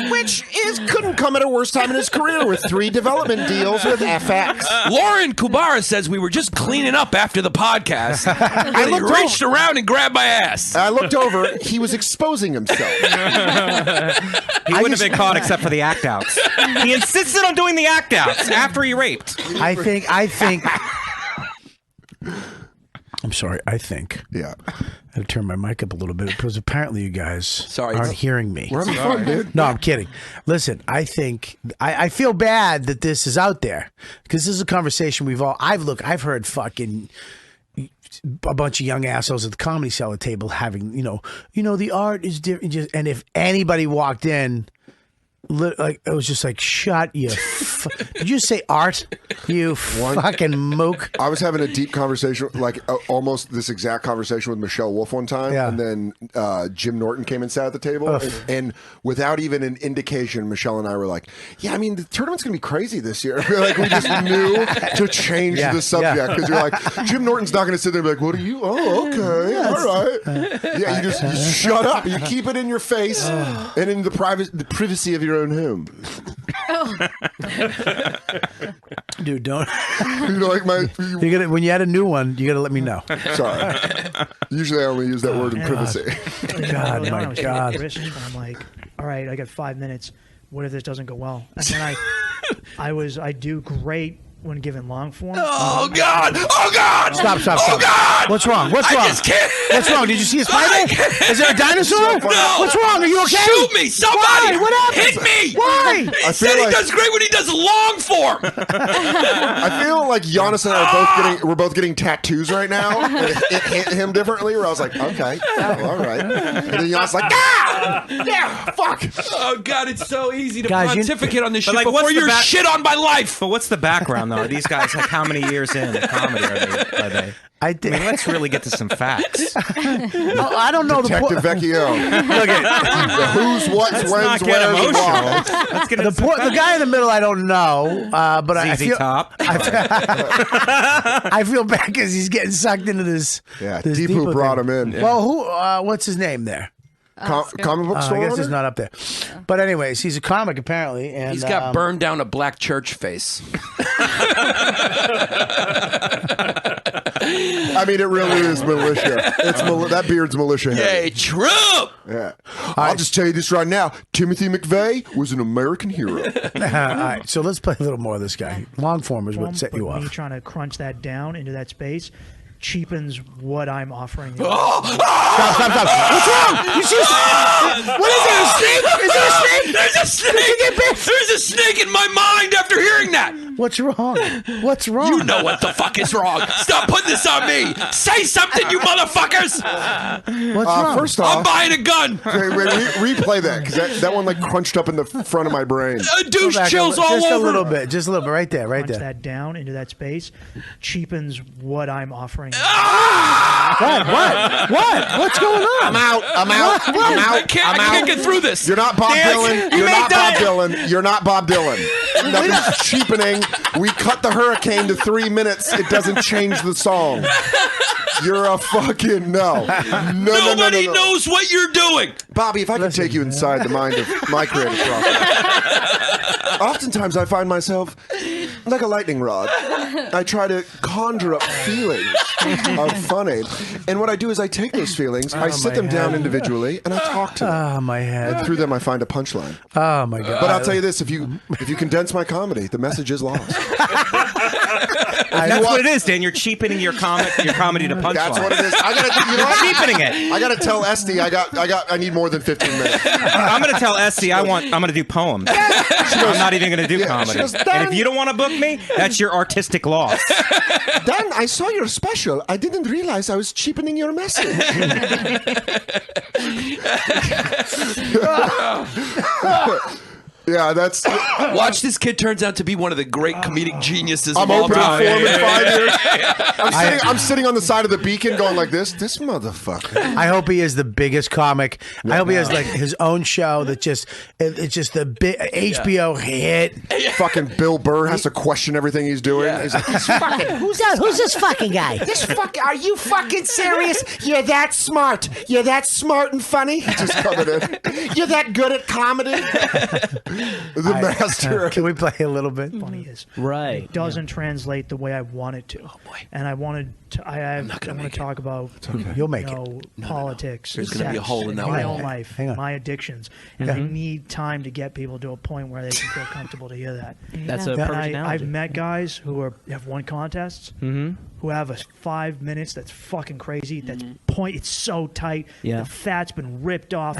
Which couldn't come at a worse time in his career with 3 development deals with FX. Lauren Kubara says we were just cleaning up after the podcast. And he reached around and grabbed my ass. I looked over. He was exposing himself. He wouldn't have been caught except for the act outs. He insisted on doing the act outs after he raped. I think. I'm sorry. Yeah. I had to turn my mic up a little bit because apparently you guys aren't hearing me. We're having fun, dude. No, I'm kidding. Listen, I think I feel bad that this is out there because this is a conversation I've heard fucking a bunch of young assholes at the Comedy Cellar table having, the art is different. And if anybody walked in, like it was just like, shut you. Did you say art? You fucking mook. I was having a deep conversation, like almost this exact conversation with Michelle Wolf one time, and then Jim Norton came and sat at the table, and without even an indication, Michelle and I were like, "Yeah, I mean, the tournament's gonna be crazy this year." Like we just knew to change the subject because you're like, Jim Norton's not gonna sit there and be like, "What are you? Oh, okay, all right." Yeah, you just shut up. You keep it in your face and in the privacy of your own home. Dude, don't. When you add a new one, you gotta let me know. Sorry. Usually I only use that word in privacy. God, my God. I'm like, all right, I got 5 minutes. What if this doesn't go well? And then I do great when given long form. Oh God! Oh God! Stop! Oh God! What's wrong? What's I wrong? just can't. What's wrong? Did you see a spider? Is there a dinosaur? No. What's wrong? Are you okay? Shoot me! Somebody! Why? What happened? Hit me! Why? He said he does great when he does long form. I feel like Yanis and I we're both getting tattoos right now. And it hit him differently. Where I was like, okay, all right. And then Yanis like, yeah, fuck. Oh God, it's so easy to Guys, pontificate on this shit like, before what's the you're shit on my life. But what's the background, though? Are these guys like how many years in comedy are they? I mean, let's really get to some facts. I don't know. Detective Vecchione. Look at who's, what's, Let's when's, not get where's, emotional. why. Let's get the guy in the middle. I don't know, but I ZZ feel Top. I feel bad because he's getting sucked into this. Yeah, this Deepu brought thing. him in. Well, who? What's his name there? Comic book store I guess owner? it's not up there. But anyways, he's a comic apparently, and He's got burned down a black church face. I mean, it really is militia. It's that beard's militia. Yay, Trump! Yeah. I'll just tell you this right now. Timothy McVeigh was an American hero. All right, so let's play a little more of this guy. Long form is what set you Me off. trying to crunch that down into that space cheapens what I'm offering. Stop! What's wrong? You see? What is there? A snake? Is there a snake? There's a snake! There's a snake in my mind after hearing that! What's wrong? What's wrong? You know what the fuck is wrong. Stop putting this on me. Say something, you motherfuckers. What's wrong? First off, I'm buying a gun. Okay, wait, replay that because that one like crunched up in the front of my brain. Douche chills all just over. a little bit, right there, right Crunch there. that down into that space cheapens what I'm offering. What? What's going on? I'm out. I'm out. I can't get through this. You're not Bob Dylan. You're not Bob Dylan. You're not Bob Dylan. Nothing's cheapening. We cut the hurricane to 3 minutes. It doesn't change the song. You're a fucking no. Nobody knows what you're doing. Bobby, if I could take you inside the mind of my creative process. Oftentimes I find myself like a lightning rod. I try to conjure up feelings of funny. And what I do is I take those feelings, I sit them down individually, and I talk to them. Oh, my head. And through them I find a punchline. Oh, my God. But I'll tell you this, if you condense my comedy, the message is lost. That's what it is, Dan. You're cheapening your comedy to punchline. That's what it is. Cheapening it. I got to tell Esty I need more than 15 minutes. I'm going to tell Esty I'm going to do poems. I'm not even going to do comedy. And if you don't want to book me, that's your artistic loss. Dan, I saw your special. I didn't realize I was cheapening your message. Yeah, that's. Watch this kid turns out to be one of the great comedic geniuses I'm of all opening time. for him in 5 years. I'm sitting on the side of the beacon going like this motherfucker. I hope he is the biggest comic. I hope he has like his own show that it's just the big HBO hit. Fucking Bill Burr has to question everything he's doing. Yeah. He's like, Who's this fucking guy? Are you fucking serious? You're that smart. You're that smart and funny. just coming in. You're that good at comedy. The master. Can we play a little bit? Funny is Right. It doesn't translate the way I want it to. Oh boy. And I wanted to. I want to talk about. You'll make it. Politics. There's gonna be a sex, hole in that my wall. own life, Hang on. my addictions, and I need time to get people to a point where they can feel comfortable to hear that. That's a And perfect I've analogy. met guys who have won contests, who have a 5 minutes that's fucking crazy. That's point. It's so tight. Yeah. The fat's been ripped off.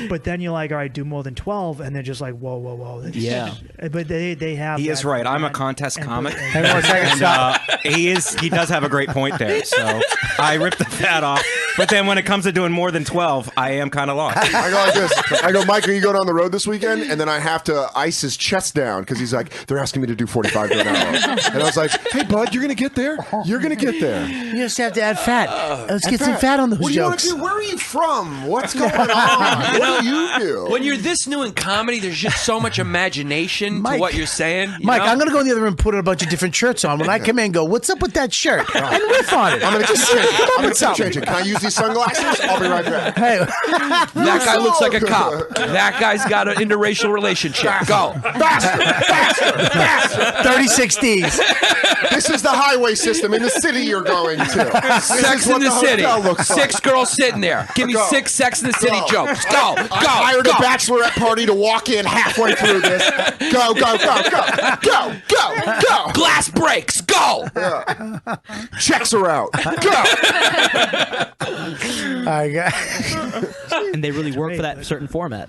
But then you're like, all right, do more than 12, and they're just like, whoa. That's Yeah. But they have. He is that- right. I'm a and- contest and- comic. Hang on a second. And Stop. he does have a great point there. So I ripped the fat off. But then when it comes to doing more than 12, I am kind of lost. I go like this. I go, Mike, are you going on the road this weekend? And then I have to ice his chest down because he's like, they're asking me to do 45 to an hour. And I was like, hey, bud, you're going to get there. You're going to get there. You just have to add fat. Let's get some fat on those What do you want jokes. to do? Where are you from? What's going on? What do you do? When you're this new in comedy, there's just so much imagination Mike, to what you're saying. Mike, I'm going to go in the other room and put a bunch of different shirts on. When I come in, go, what's up with that shirt? And riff on it. I'm going to just change it. come up I'm with going to something. change it. Can I use crazy sunglasses. I'll be right back. Hey, that guy looks like a cop. That guy's got an interracial relationship. Go. Faster. 36 Ds. This is the highway system in the city you're going to. Sex in the city. 6 girls sitting there. Give me 6 Sex in the City jokes. Go. I hired a bachelorette party to walk in halfway through this. Go. Glass breaks. Go. Checks are out. Go. And they really work for that certain format.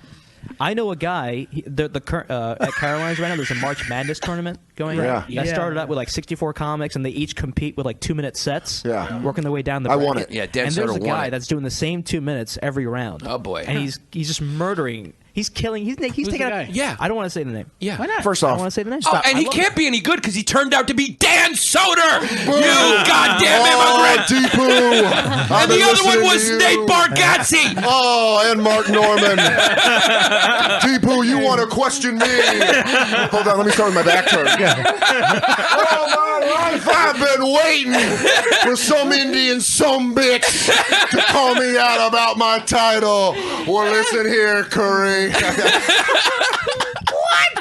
I know a guy. At Caroline's right now, there's a March Madness tournament going on. That started out with like 64 comics, and they each compete with like 2-minute sets. Working their way down the bracket. I won it. Yeah, Dan and there's Soder a guy won it. that's doing the same 2 minutes every round. Oh boy. And he's just murdering. He's killing. He's taking out. Yeah. I don't want to say the name. Yeah. Why not? First I off, don't want to say the name. Oh, and he can't be any good because he turned out to be Dan Soder. You goddamn immigrant. Deepu. And the other one was Nate Bargatze. Oh, and Mark Norman. Deepu, you want to question me? Hold on, let me start with my back turn. All my life I've been waiting for some Indian bitch to call me out about my title. Well, listen here, Curry. What?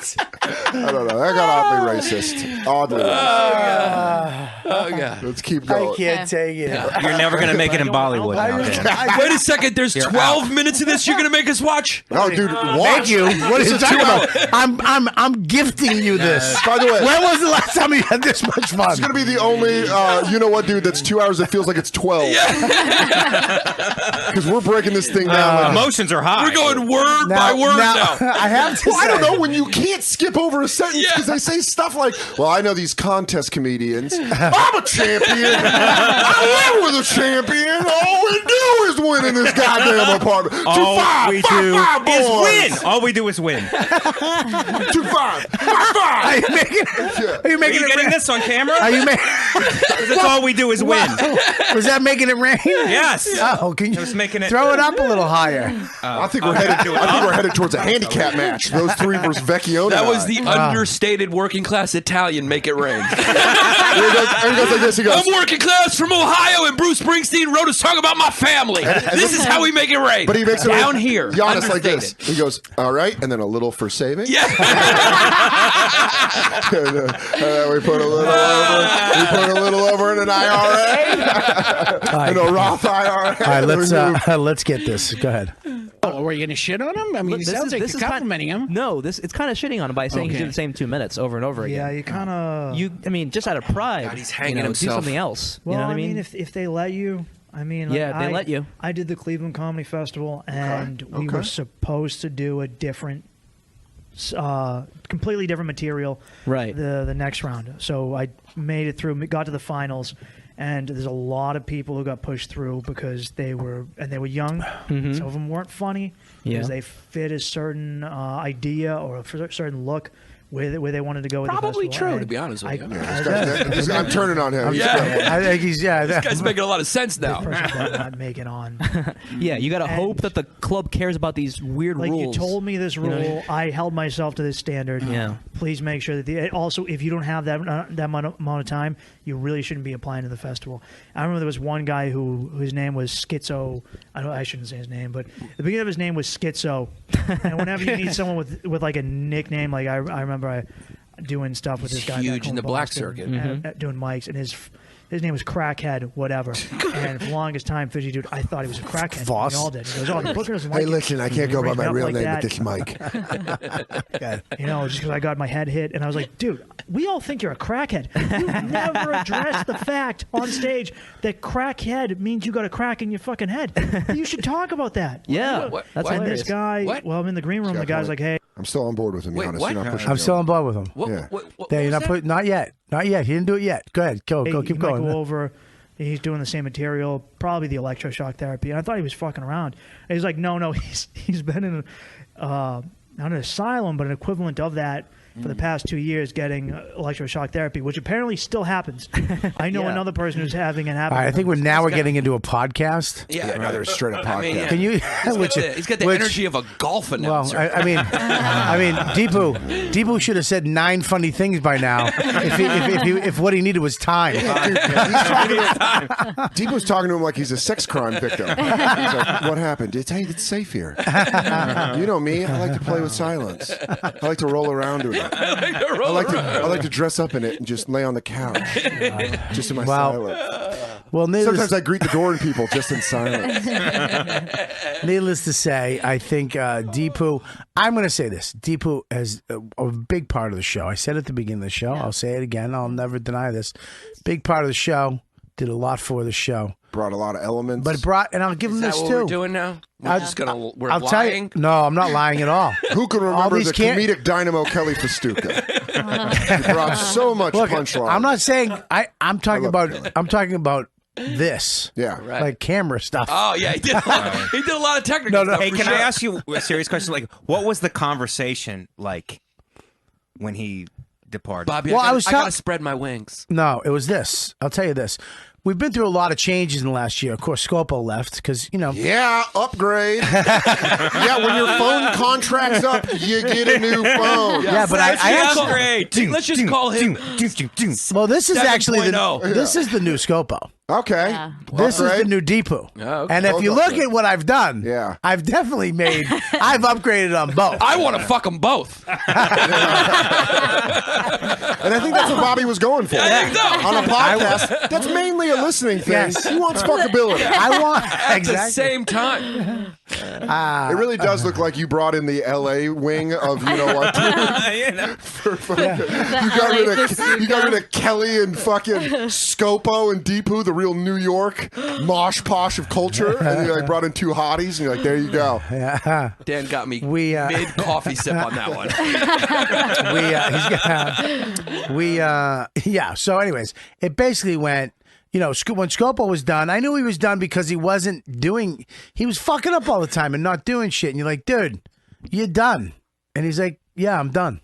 I don't know. That got oddly racist. Oddly racist. Oh, God. Let's keep going. I can't take it. You're never going to make it in Bollywood now, Dan. Wait a second. There's 12 minutes of this you're going to make us watch? No, dude, watch. Thank you. What are you talking about? I'm gifting you this. By the way, when was the last time you had this much fun? It's going to be the only, you know what, dude, that's 2 hours that feels like it's 12. Because we're breaking this thing down. Like Emotions are high. We're going word by word now. I have to say. I don't know when you can't skip over a sentence because they say stuff like, well, I know these contest comedians. I'm a champion. I live with a champion. All we do is win in this goddamn apartment. 2-5. 5-5, boys. Is win. All we do is win. 2-5. 5-5. Are you making it getting rain? this on camera? Are you making? That's all we do is win. Was that making it rain? Yes. Oh, can you It was making it. throw it up a little higher? I think we're headed towards a handicap match. Those three versus Vecchione. That was the understated working class Italian make it rain. He goes like this. He goes, I'm working class from Ohio, and Bruce Springsteen wrote a song about my family. This is how we make it rain. but he makes it down here. Giannis like this. Understated. He goes, all right, and then a little for saving. Yeah. And then we put a little over. We put a little over in an IRA. In a Roth IRA. All right, let's get this. Go ahead. Oh, were you going to shit on him? I mean, it sounds like you're complimenting him. No, it's kind of shitting on him by saying he's doing the same 2 minutes over and over again. Yeah, you kind of. I mean, just out of pride, God, he's hanging do himself. something else. Well, You know what I mean? if they let you, I mean, like, Yeah, they let you. I did the Cleveland Comedy Festival, and we were supposed to do a different, completely different material. Right. The next round. So I made it through, got to the finals, and there's a lot of people who got pushed through because they were young. Mm-hmm. Some of them weren't funny because they fit a certain idea or a certain look where they wanted to go with Probably the festival. true, to be honest with you. I'm turning on him. I think he's This guy's making a lot of sense now. This person did not make it on. Yeah, you got to hope that the club cares about these weird Like rules. you told me this rule, You know what I mean? I held myself to this standard. Yeah. Please make sure that also if you don't have that amount of time, you really shouldn't be applying to the festival. I remember there was one guy whose name was Schizo. I shouldn't say his name, but the beginning of his name was Schizo. And whenever you need someone with like a nickname, like I remember doing stuff with this guy. Huge back in home the black Boston, circuit. doing mics, and his name was Crackhead, whatever. And for the longest time, Fishy Dude, I thought he was a crackhead. Voss. We all did. He goes, oh, the booker doesn't like Hey, it. listen, I can't go by Bring my it up real like name that. with this mic. Just because I got my head hit. And I was like, dude, we all think you're a crackhead. You never addressed the fact on stage that crackhead means you got a crack in your fucking head. You should talk about that. Yeah, That's hilarious. And this guy, well, I'm in the green room. The guy's like, hey. I'm still on board with him, Wait, Giannis. what? You're not pushing I'm me still over. on board with him. Not yet. Not yet. He didn't do it yet. Go ahead. Keep He going. might go over. He's doing the same material, probably the electroshock therapy. And I thought he was fucking around. And he's like, no, he's been in not an asylum, but an equivalent of that. for the past 2 years getting electroshock therapy, which apparently still happens. I know another person who's having it happen. All right, I think we're getting into a podcast. Yeah, another straight up podcast. I mean, Can you? He's got the energy of a golf announcer. Well, I mean, Deepu should have said 9 funny things by now. If what he needed was time. Deepu's talking to him like he's a sex crime victim. He's like, "What happened? It's safe here. You know me. I like to play with silence. I like to roll around in it. I like to dress up in it and just lay on the couch, just in my silence. Well, sometimes I greet the door and people just in silence. Needless to say, I think Deepu. I'm going to say this: Deepu is a big part of the show. I said it at the beginning of the show. I'll say it again. I'll never deny this. Big part of the show. Did a lot for the show. Brought a lot of elements. But it brought, and I'll give him this what too. We're doing now. We're I'll lying. tell you. No, I'm not lying at all. Who can remember the comedic dynamo Kelly Festuca? He brought so much punchline. I'm not saying I'm talking about this. Yeah, right. Like camera stuff. Oh yeah, he did a lot of technical stuff. Hey, can I ask you a serious question? Like, what was the conversation like when he departed? Bobby, I gotta spread my wings. No, it was this. I'll tell you this. We've been through a lot of changes in the last year. Of course, Scopo left because, Yeah, upgrade. Yeah, when your phone contract's up, you get a new phone. Yeah, but I upgrade. Let's just call him. Well, this is actually this is the new Scopo. Okay. Yeah. This is the new Deepu. Okay. And if you look at what I've done, I've definitely I've upgraded on both. I want to fuck them both. And I think that's what Bobby was going for. I think so. On a podcast, that's mainly a listening thing. Yes. He wants fuckability. I want at the same time. It really does look like you brought in the LA wing of you got rid of Kelly and fucking Scopo and Deepu, the real New York mosh posh of culture, and you brought in 2 hotties, and you're like, there you go. Yeah. Dan got me mid coffee sip on that one. So, anyways, it basically went. When Scopo was done, I knew he was done because he was fucking up all the time and not doing shit. And you're like, dude, you're done. And he's like, yeah, I'm done.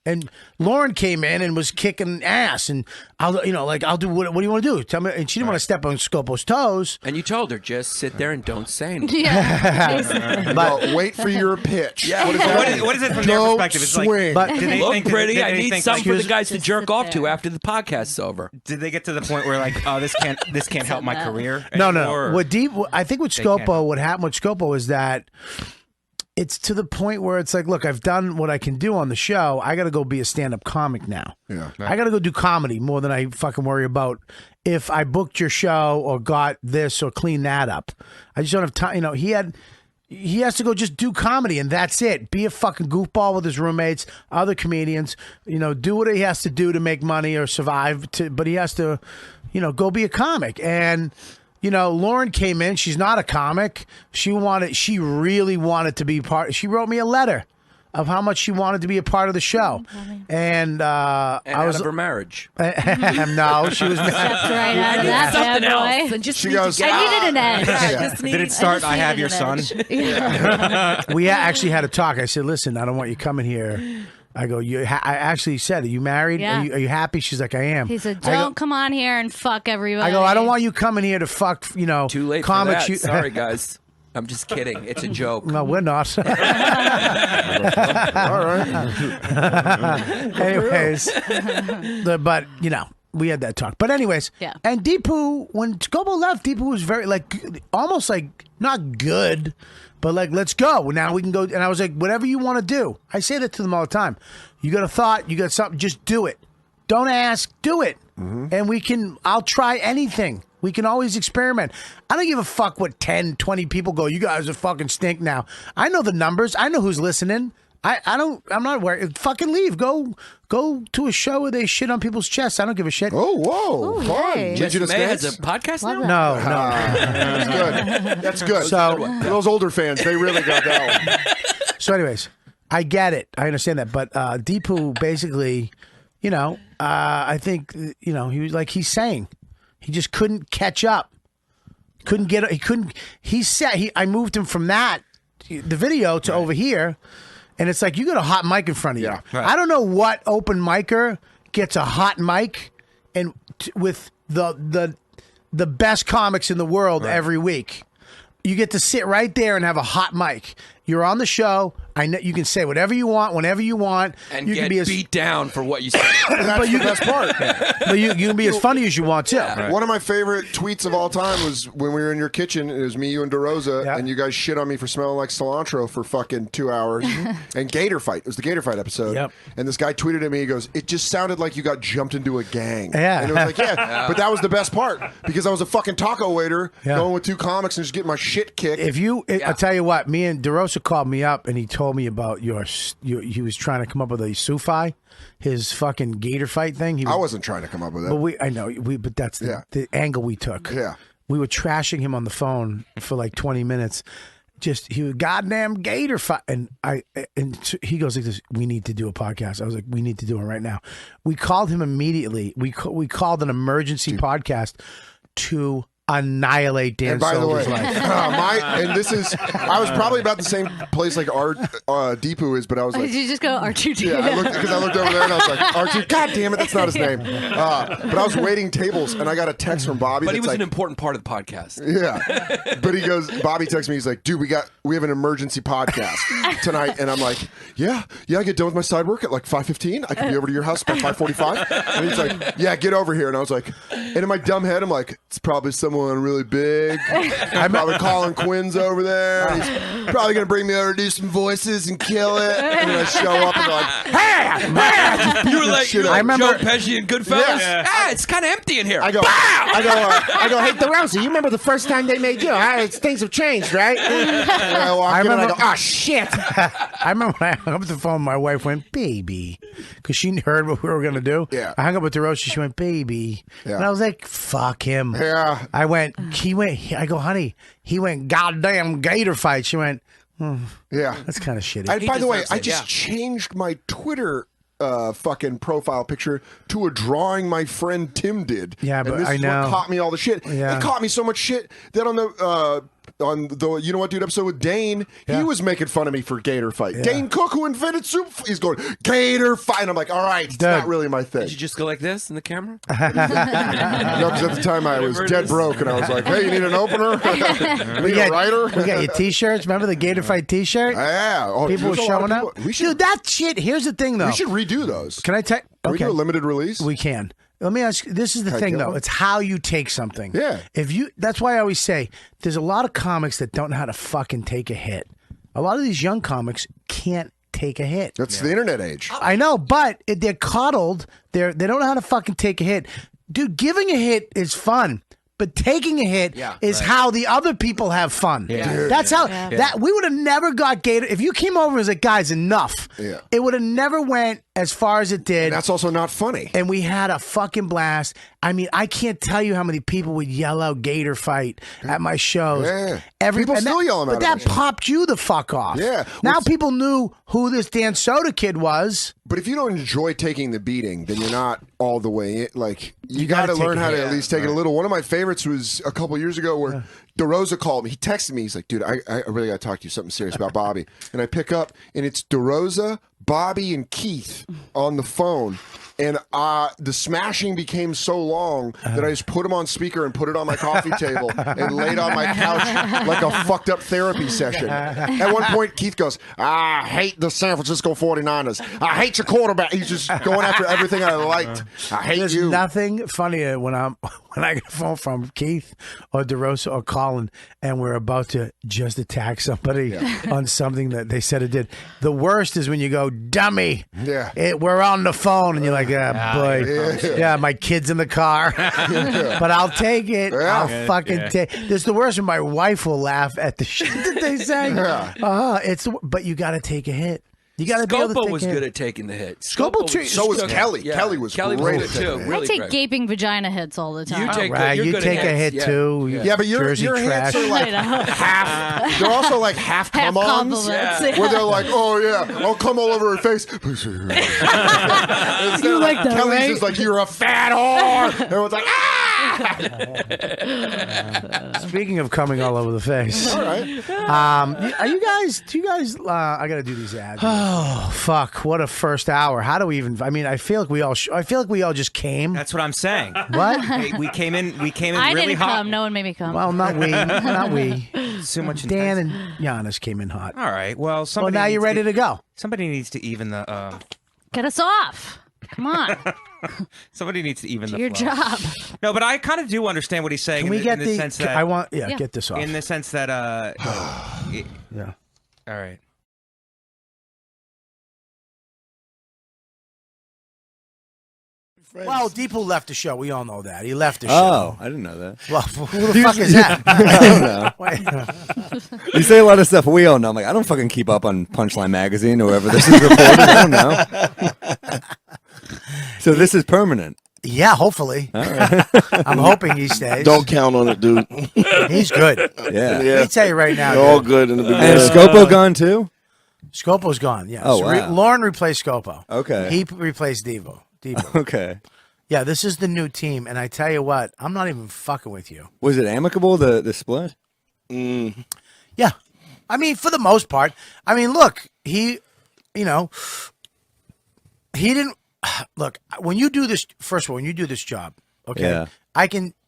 And Lauren came in and was kicking ass, and I'll do what do you want to do? Tell me. And she didn't want to step on Scopo's toes. And you told her just sit there and don't say anything. Yeah. But wait for your pitch. Yeah. What is it from their perspective? It's swing. Like, look pretty. I need something for the guys to jerk off to after the podcast's over. Did they get to the point where like, oh, this can't help my career? No. I think what happened with Scopo is that. It's to the point where it's like, look, I've done what I can do on the show. I got to go be a stand-up comic now. Yeah, right. I got to go do comedy more than I fucking worry about if I booked your show or got this or clean that up. I just don't have time. He has to go just do comedy, and that's it. Be a fucking goofball with his roommates, other comedians. Do what he has to do to make money or survive. But he has to, go be a comic. And Lauren came in. She's not a comic. She really wanted to be part. She wrote me a letter of how much she wanted to be a part of the show. And I was out of her marriage. No, she was Stepped right out of that something bad boy. else. And just She goes, I needed an edge. Did it start? I have your son. We actually had a talk. I said, listen, I don't want you coming here. I go, I actually said, are you married? Yeah. Are you happy? She's like, I am. He said, don't come on here and fuck everybody. I go, I don't want you coming here to fuck, Too late comics. for that. Sorry, guys. I'm just kidding. It's a joke. No, we're not. All right. Anyways, but we had that talk. But anyways, yeah. And Deepu, when Scopo left, Deepu was very almost not good, but let's go. Now we can go. And I was like, whatever you want to do. I say that to them all the time. You got a thought, you got something, just do it. Don't ask, do it. Mm-hmm. And I'll try anything. We can always experiment. I don't give a fuck what 10, 20 people go, you guys are fucking stink now. I know the numbers. I know who's listening. I'm not worried. Fucking leave. Go to a show where they shit on people's chests. I don't give a shit. Oh, whoa. Ooh, fun. yay. Jesse May has a podcast now? No. That's good. That's good. So those older fans, they really got that one. So anyways, I get it. I understand that. But Deepu basically, I think, he was like he's saying. He just couldn't catch up. I moved him from the video to over here. And it's like you got a hot mic in front of you. Right. I don't know what open micer gets a hot mic and with the best comics in the world every week. You get to sit right there and have a hot mic. You're on the show. I know you can say whatever you want, whenever you want, and you get can be beat down for what you say. That's the best part. But you can be as funny as you want too. Yeah. Right. One of my favorite tweets of all time was when we were in your kitchen. It was me, you, and DeRosa, and you guys shit on me for smelling like cilantro for fucking 2 hours. And Gator Fight. It was the Gator Fight episode. Yep. And this guy tweeted at me. He goes, "It just sounded like you got jumped into a gang." Yeah. And it was like, but that was the best part because I was a fucking taco waiter going with 2 comics and just getting my shit kicked. I'll tell you what. Me and DeRosa called me up and he told me about he was trying to come up with a Sufi, his fucking Gator Fight thing. I wasn't trying to come up with that. But that's the angle we took. Yeah. We were trashing him on the phone for like 20 minutes. He was goddamn Gator Fight. And he goes like this, "We need to do a podcast." I was like, "We need to do it right now." We called him immediately. We called an emergency podcast to annihilate Dan Soder's life. I was probably about the same place like Deepu is, but I was like, did you just go R2D? Yeah, because I looked over there and I was like, R2, God damn it, that's not his name. But I was waiting tables and I got a text from Bobby. But he was an important part of the podcast. Yeah. But he goes, Bobby texts me, he's like, "Dude, we have an emergency podcast tonight." And I'm like, yeah, I get done with my side work at like 5:15. I can be over to your house by 5:45. And he's like, "Yeah, get over here." And I was like, and in my dumb head, I'm like, it's probably someone really big. I'm probably Colin Quinn's over there. He's probably going to bring me over to do some voices and kill it. And then I show up and like, hey! You were like Joe Pesci and Goodfellas? Yeah. It's kind of empty in here. I go, "Hey, DeRosa, you remember the first time they made you? Things have changed, right?" I go, "Oh, shit." I remember when I hung up the phone, my wife went, "Baby," because she heard what we were going to do. Yeah. I hung up with DeRosa. She went, "Baby." Yeah. And I was like, "Fuck him." Yeah. I go, "Honey," he went, "Goddamn Gator Fight." She went, yeah. That's kind of shitty. By the way, I just changed my Twitter fucking profile picture to a drawing my friend Tim did. Yeah, and but this I is know. what caught me all the shit. Yeah. It caught me so much shit that on the You Know What Dude episode with Dane, he was making fun of me for Gator Fight. Dane Cook, who invented soup, he's going, "Gator Fight." And I'm like, all right, it's not really my thing. Did you just go like this in the camera? No, because at the time I was dead broke, and I was like, "Hey, you need an opener? You need a writer?" We got your T-shirts. Remember the Gator Fight T-shirt? Yeah. People were showing up. Dude, that shit. Here's the thing, though. We should redo those. Can I tell? Can we do a limited release? We can. Let me ask you, this is the thing, though. It's how you take something. Yeah. That's why I always say there's a lot of comics that don't know how to fucking take a hit. A lot of these young comics can't take a hit. That's the internet age. I know, but they're coddled. They don't know how to fucking take a hit. Dude, giving a hit is fun. But taking a hit is how the other people have fun. Yeah. That's how that we would have never got Gator. If you came over and was like, "Guys, enough," it would have never went as far as it did. And that's also not funny. And we had a fucking blast. I mean, I can't tell you how many people would yell out "Gator Fight" at my shows. Yeah. People still yell them out. But that popped you the fuck off. Yeah. Now people knew who this Dan Soder kid was. But if you don't enjoy taking the beating, then you're not all the way in. Like, you got to learn how to at least take it a little. One of my favorites was a couple years ago where DeRosa called me. He texted me. He's like, "Dude, I really got to talk to you something serious about Bobby." And I pick up, and it's DeRosa, Bobby, and Keith on the phone. And the smashing became so long that I just put him on speaker and put it on my coffee table and laid on my couch like a fucked up therapy session. At one point, Keith goes, "I hate the San Francisco 49ers. I hate your quarterback." He's just going after everything I liked. I hate There's you. nothing funnier when I get a phone from Keith or DeRosa or Colin and we're about to just attack somebody on something that they said it did. The worst is when you go, "Dummy, we're on the phone," and you're like, boy, my kid's in the car, but I'll take it. I'll fucking take. This is the worst when my wife will laugh at the shit that they say. But you got to take a hit. You got to be able to take was a hit. good at taking the hits. Scopo so was Kelly. Yeah. Kelly was great great at too. Really I take great. gaping vagina hits all the time. You take, you take a hit too. Yeah, but your Jersey hits trash. are like half. They're also like half come-ons, where they're like, "Oh yeah, I'll come all over her face." You like that, Kelly's right? just like, "You're a fat whore." Everyone's like, "Ah!" Speaking of coming all over the face. All right. Are you guys? Do you guys? I got to do these ads. Oh fuck! What a first hour. How do we even? I mean, I feel like we all. I feel like we all just came. That's what I'm saying. What? Hey, we came in. We came in I really didn't hot. come. No one made me come. Well, not we. Not we. So much. Dan and Yanis came in hot. All right. Well, somebody. Well, now you're ready to go. Somebody needs to even the. Get us off. Come on. Somebody needs to even Do the your flow. job. No, but I kind of do understand what he's saying. Can we get in the sense that I want. Yeah, get this off. In the sense that. Yeah. All right. Well, Deepu left the show. We all know that. He left the show. Oh, I didn't know that. Well, who the fuck is that? I don't know. You say a lot of stuff we all know. I'm like, I don't fucking keep up on Punchline Magazine or wherever this is reported. I don't know. So this is permanent. Yeah, hopefully. All right. I'm hoping he stays. Don't count on it, dude. He's good. Yeah. Let me tell you right now. They're all good in the beginning. And is Scopo gone too? Scopo's gone, yes. Oh, wow. Lauren replaced Scopo. Okay. He replaced Deepu. Okay. Yeah, this is the new team, and I tell you what, I'm not even fucking with you. Was it amicable, the split? Yeah. I mean, for the most part. I mean, look, he didn't... Look, when you do this, first of all, when you do this job, okay, Yeah.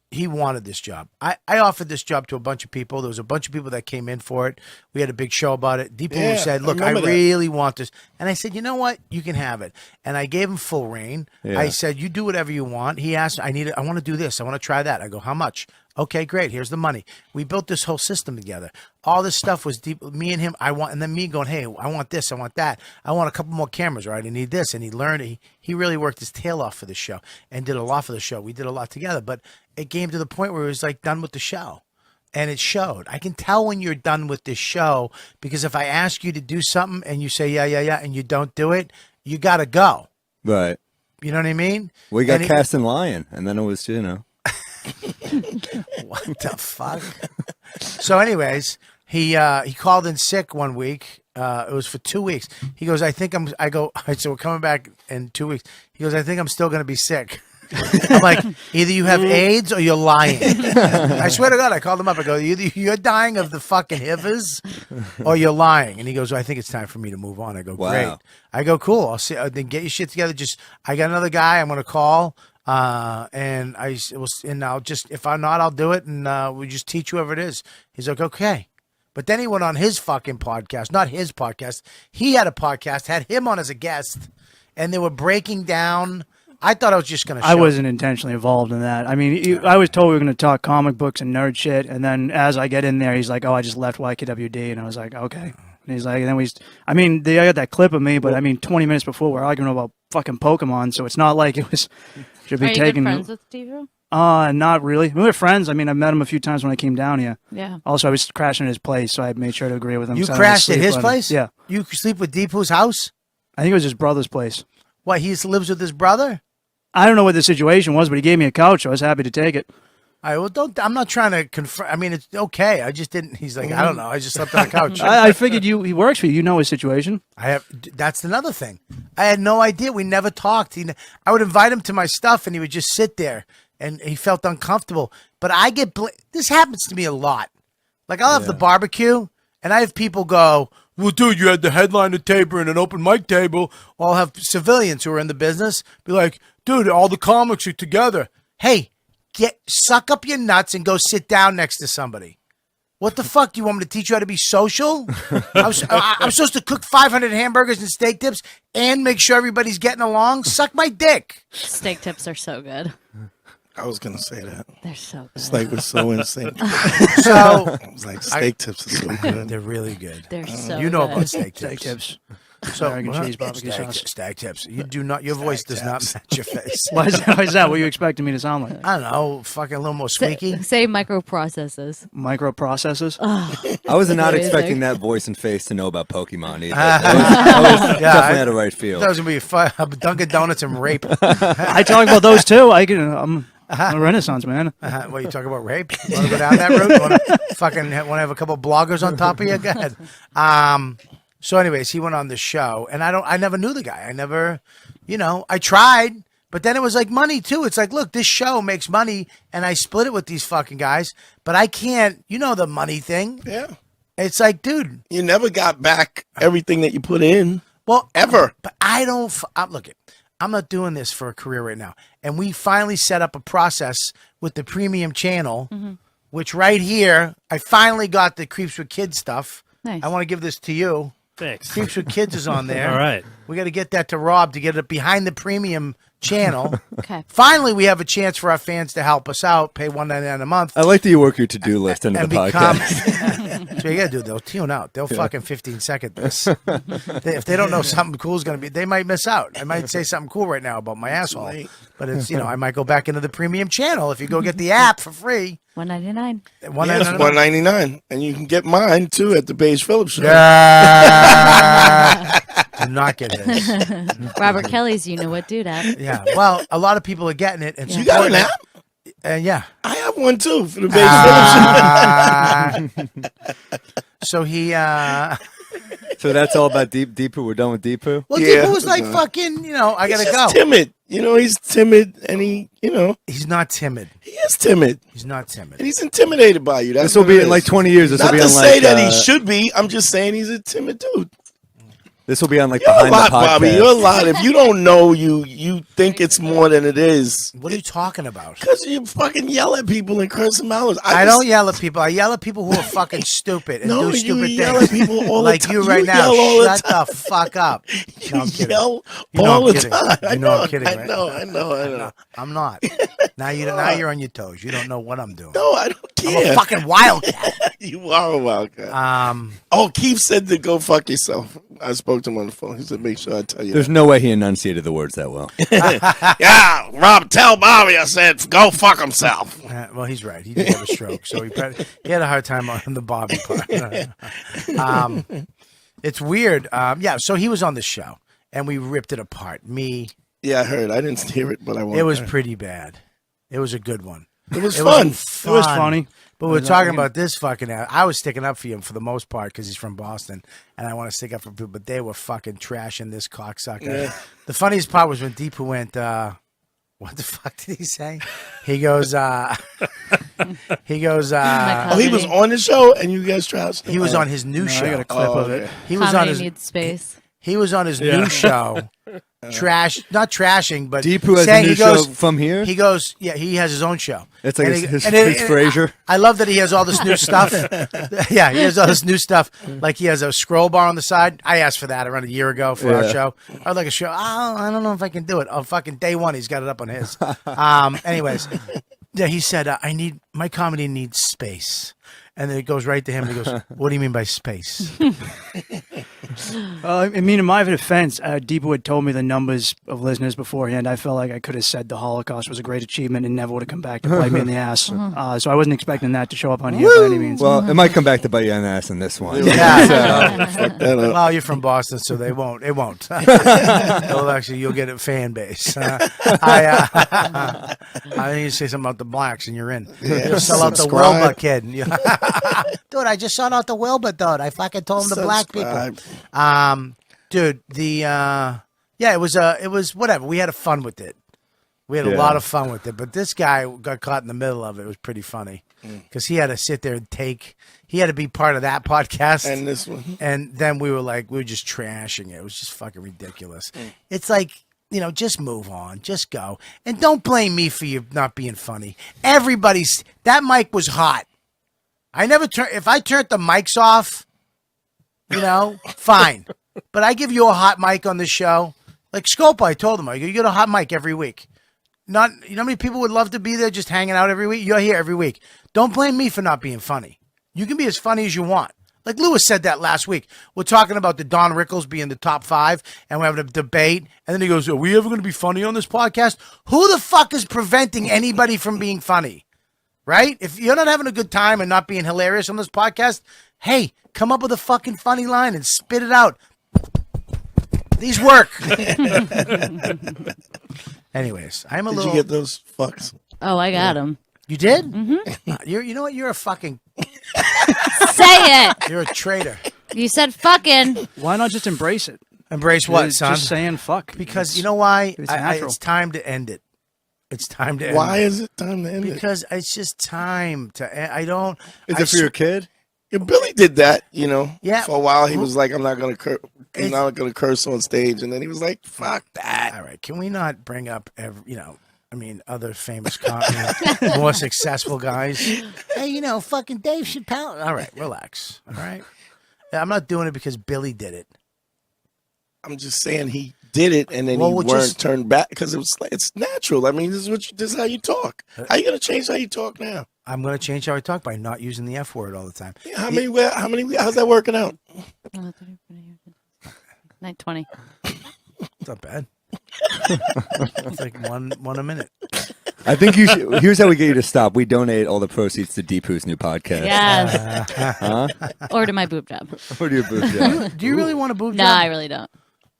He wanted this job. I offered this job to a bunch of people. There was a bunch of people that came in for it. We had a big show about it. Deepu said, look, I really want this. And I said, you know what? You can have it. And I gave him full reign. Yeah. I said, you do whatever you want. He asked, I want to do this. I want to try that. I go, how much? Okay, great. Here's the money. We built this whole system together. All this stuff was deep. Me and him, and then me going, hey, I want this. I want that. I want a couple more cameras, right? I need this. And he learned. He really worked his tail off for the show and did a lot for the show. We did a lot together. But it came to the point where it was like done with the show. And it showed. I can tell when you're done with this show because if I ask you to do something and you say, yeah, and you don't do it, you got to go. Right. You know what I mean? We got cast in Lion, and then it was, What the fuck? So anyways, he called in sick one week. It was for 2 weeks. He goes, I said, we're coming back in 2 weeks. He goes, I think I'm still going to be sick. I'm like, either you have AIDS or you're lying. I swear to God, I called him up. I go, either you're dying of the fucking hivers or you're lying. And he goes, well, I think it's time for me to move on. I go, great. I go, cool. I'll see. Then get your shit together. I got another guy I'm going to call. And I'll just, if I'm not, I'll do it. And we just teach whoever it is. He's like, okay. But then he went on his fucking podcast, not his podcast. He had a podcast, had him on as a guest, and they were breaking down. I thought I was just going to show. I wasn't intentionally involved in that. I mean, I was told we were going to talk comic books and nerd shit. And then as I get in there, he's like, oh, I just left YKWD. And I was like, okay. And he's like, and then I got that clip of me, but 20 minutes before we're arguing about fucking Pokemon. So it's not like it was, should be taken. Are you good friends with Deepu? Not really. We were friends. I mean, I met him a few times when I came down here. Yeah. Also, I was crashing at his place, so I made sure to agree with him. You So I crashed at didn't his sleep place? Yeah. You sleep with Deepu's house? I think it was his brother's place. What, he lives with his brother? I don't know what the situation was, but he gave me a couch. So I was happy to take it. All right, well, I'm not trying to confront. I mean, it's okay. I just didn't. He's like, I don't know. I just slept on the couch. I figured he works for you. You know his situation. That's another thing. I had no idea. We never talked. I would invite him to my stuff, and he would just sit there, and he felt uncomfortable. But this happens to me a lot. Like, I'll have the barbecue, and I have people go, well, dude, you had the headliner table and an open mic table. I'll have civilians who are in the business be like, dude, all the comics are together. Hey, suck up your nuts and go sit down next to somebody. What the fuck? Do you want me to teach you how to be social? I'm supposed to cook 500 hamburgers and steak tips and make sure everybody's getting along? Suck my dick. Steak tips are so good. I was going to say that. They're so good. It's like we're so insane. So, I was like, steak tips are so good. They're really good. They're so You know good. about steak tips. Steak tips. So, American cheese barbecue sauce. Stag tips. You do not. Your voice does not match your face. Why is that? What are you expecting me to sound like? I don't know. Fucking a little more squeaky. Say microprocesses. Microprocessors? I was not expecting that voice and face to know about Pokemon either. I was definitely had a right feel. That was going to be Dunkin' Donuts and rape. I talk about those too. I'm a Renaissance man. What, you talking about rape? You want to go down that route? You want to have a couple bloggers on top of you? Go ahead. So anyways, he went on the show, and I never knew the guy. I never, I tried, But then it was like money too. It's like, look, this show makes money, and I split it with these fucking guys, but I can't. You know the money thing. Yeah. It's like, dude, you never got back everything that you put in. Well, ever. But I don't. Look, I'm not doing this for a career right now. And we finally set up a process with the premium channel, which right here, I finally got the Creeps with Kids stuff. Nice. I want to give this to you. Thanks. Creeps with Kids is on there. All right. We got to get that to Rob to get it behind the premium channel. Okay. Finally, we have a chance for our fans to help us out, pay $1.99 a month. I like that you work your to-do list into the podcast. So you gotta do. They'll tune out. They'll fucking 15-second this. If they don't know something cool is gonna be, they might miss out. I might say something cool right now about my asshole, but it's I might go back into the premium channel if you go get the app for free. $1.99. Yes, $1.99, and you can get mine too at the Beige Phillips show. Do not get this. Robert Kelly's You Know What Dude app. Yeah. Well, a lot of people are getting it, and you got an app? Yeah. I have one too for the Beige Phillips show. So he. So that's all about Deepu. We're done with Deepu. Well, Deepu was like fucking. I gotta go. Timid. He's timid, and he's not timid. He is timid. He's not timid. And he's intimidated by you. This will be in like 20 years. This will be not on to like. say that he should be. I'm just saying he's a timid dude. This will be on like You're behind a lot, the podcast. Bobby. You're a lot. If you don't know, you think it's more than it is. What are you talking about? Because you fucking yell at people and curse them out. I don't yell at people. I yell at people who are fucking stupid and do stupid things. Yell at people all like the time. you right now. Shut the fuck up. No, I'm kidding. Yell all the time. You know I'm kidding, right? I know. I'm not. Now you're on your toes. You don't know what I'm doing. No, I don't care. I'm a fucking wildcat. You are a wildcat. Keith said to go fuck yourself. I spoke to him on the phone. He said, make sure I tell you. There's no way he enunciated the words that well. Yeah, Rob, tell Bobby I said go fuck himself. Well, he's right. He did have a stroke, so he had a hard time on the Bobby part. It's weird. So he was on the show, and we ripped it apart. Yeah, I heard. I didn't hear it, but I wanted. It was pretty bad. It was a good one. It was fun. It was funny. But we're talking about this fucking. I was sticking up for him for the most part because he's from Boston, and I want to stick up for people. But they were fucking trashing this cocksucker. Yeah. The funniest part was when Deepu went. What the fuck did he say? He goes. He was on the show, and you guys trashed him. He was on his new show. I got a clip of it. He was on his. Needs space. He was on his new show. Not trashing, but Deepu has a new show from here? He goes, yeah, he has his own show. It's like his Frasier. I love that he has all this new stuff. Yeah, he has all this new stuff. Like he has a scroll bar on the side. I asked for that around a year ago for our show. I would like a show. I don't know if I can do it. Oh, fucking day one, he's got it up on his. Anyways, yeah, he said, my comedy needs space. And then it goes right to him and he goes, what do you mean by space? I mean, in my defense, Deepu had told me the numbers of listeners beforehand. I felt like I could have said the Holocaust was a great achievement and never would have come back to bite me in the ass. So I wasn't expecting that to show up on here by any means. Well, it might come back to bite you in the ass in this one. Yeah. Well, you're from Boston, so they won't. It won't. You'll get a fan base. I think you say something about the blacks and you're in. Yeah, you'll sell out the Wilbur kid. Dude, I just sold out the Wilbur, dude. I fucking told him the black people. Dude, it was whatever. We had fun with it. We had a lot of fun with it. But this guy got caught in the middle of it. It was pretty funny because he had to sit there and he had to be part of that podcast and this one. And then we were just trashing it. It was just fucking ridiculous. It's like, just move on, just go, and don't blame me for you not being funny. That mic was hot. If I turned the mics off, fine. But I give you a hot mic on this show. Like Scopa, I told him, you get a hot mic every week. You know how many people would love to be there just hanging out every week? You're here every week. Don't blame me for not being funny. You can be as funny as you want. Like Lewis said that last week. We're talking about the Don Rickles being the top 5, and we're having a debate. And then he goes, are we ever going to be funny on this podcast? Who the fuck is preventing anybody from being funny? Right? If you're not having a good time and not being hilarious on this podcast, hey, come up with a fucking funny line and spit it out. These work. Anyways, I'm a little... Did you get those fucks? Oh, I got them. You did? Mm-hmm. You know what? You're a fucking... Say it. You're a traitor. You said fucking. Why not just embrace it? Embrace what, It's son? just saying fuck. Because you know why? It's natural. It's time to end it. It's time to end Why it. is it time to end it? Because it's just time to. I don't. Is it for your kid? Yeah, Billy did that, Yeah. For a while, he was like, "I'm not gonna curse. I'm not gonna curse on stage," and then he was like, "Fuck that." All right, can we not bring up other famous, more successful guys? Hey, fucking Dave Chappelle. All right, relax. All right, I'm not doing it because Billy did it. I'm just saying he did it, and then turned back because it's natural. I mean, this is how you talk. How you gonna change how you talk now? I'm gonna change how I talk by not using the F word all the time. Yeah, how many? How's that working out? 9:20. It's not bad. It's like one a minute. I think you should. Here's how we get you to stop. We donate all the proceeds to Deepu's new podcast. Yes. Huh? Or to my boob job. Or to your boob job. Do you really want a boob job? No, I really don't.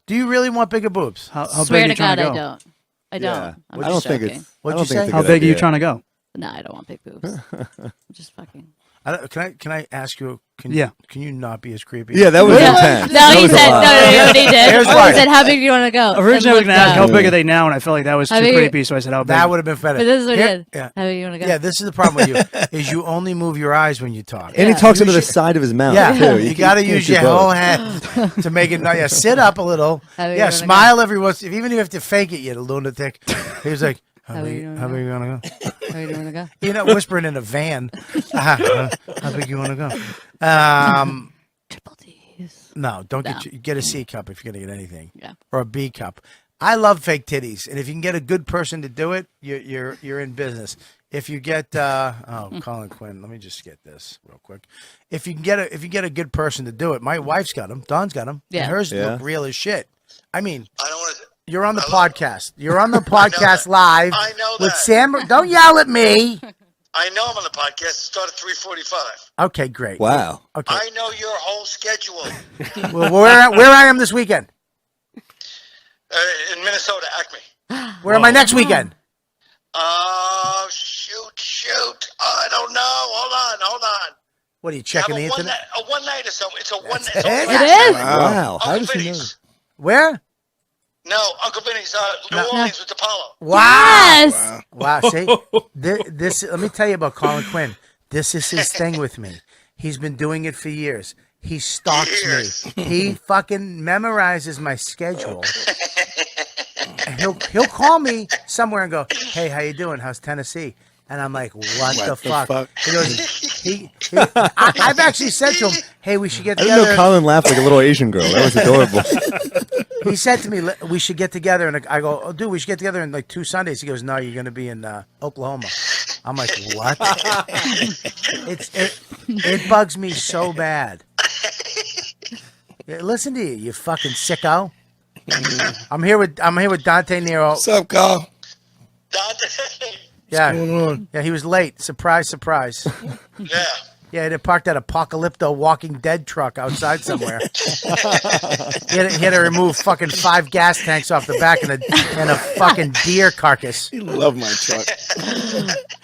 Do you really want bigger boobs? How Swear big are to you trying God, to I go? don't. I don't. Yeah. I'm I don't just think joking. it's. What'd I don't you think say? it's a How good big are you idea. trying to go? No, I don't want big boobs. I'm just fucking. Can I ask you? Can you not be as creepy? Yeah, that was intense. No, he said no. You already did. Here's He why. said, "How big do you want to go?" Originally, I was And going to ask how looked big are they now, and I felt like that was How too big- creepy, so I said how big. That would have been better. But this is what he did. Yeah. How big do you want to go? Yeah, this is the problem with you is you only move your eyes when you talk. And he talks into the side of his mouth. Yeah, too. you got to can't use do your both. whole head to make it. Yeah, sit up a little. How big you Yeah, wanna smile every once. Even if you have to fake it, you lunatic. He was like, "How big you want to go?" How big do you want to go? You're not whispering in a van. How big you want to go? Triple D's. No, don't get a C cup if you're gonna get anything. Yeah. Or a B cup. I love fake titties, and if you can get a good person to do it, you're in business. If you get Colin Quinn, let me just get this real quick. If you get a good person to do it, my wife's got them. Dawn's got them. Yeah. And hers Yeah. look real as shit. I mean, I don't want to. you're on the podcast. You're on the podcast live I know with that. Sam. Don't yell at me. I know I'm on the podcast. It started at 3:45. Okay, great. Wow. Okay. I know your whole schedule. Well, where I am this weekend? In Minnesota, Acme. Where am I next weekend? Oh, shoot. I don't know. Hold on. What are you checking the internet? A one night or something. It's a one night. It is? Wow. How Uncle does he know? Vinny's. Where? No, Uncle Vinny's, New Orleans with Apollo. Wow. Yes. Wow. See, this. Let me tell you about Colin Quinn. This is his thing with me. He's been doing it for years. He stalks me. He fucking memorizes my schedule. And he'll call me somewhere and go, "Hey, how you doing? How's Tennessee?" And I'm like, "What the fuck?" He goes, I've actually said to him, "Hey, we should get I didn't together." know Colin laughed like a little Asian girl. That was adorable. He said to me, "We should get together," and I go, "Oh, dude, we should get together in like 2 Sundays." He goes, "No, you're going to be in Oklahoma." I'm like, "What?" It bugs me so bad. Yeah, listen to you fucking sicko. I'm here with Dante Nero. What's up, Carl? Dante. Yeah, What's going on? yeah, he was late. Surprise. Yeah. Yeah, they parked that Apocalypto Walking Dead truck outside somewhere. he had to remove fucking 5 gas tanks off the back and a fucking deer carcass. You love my truck.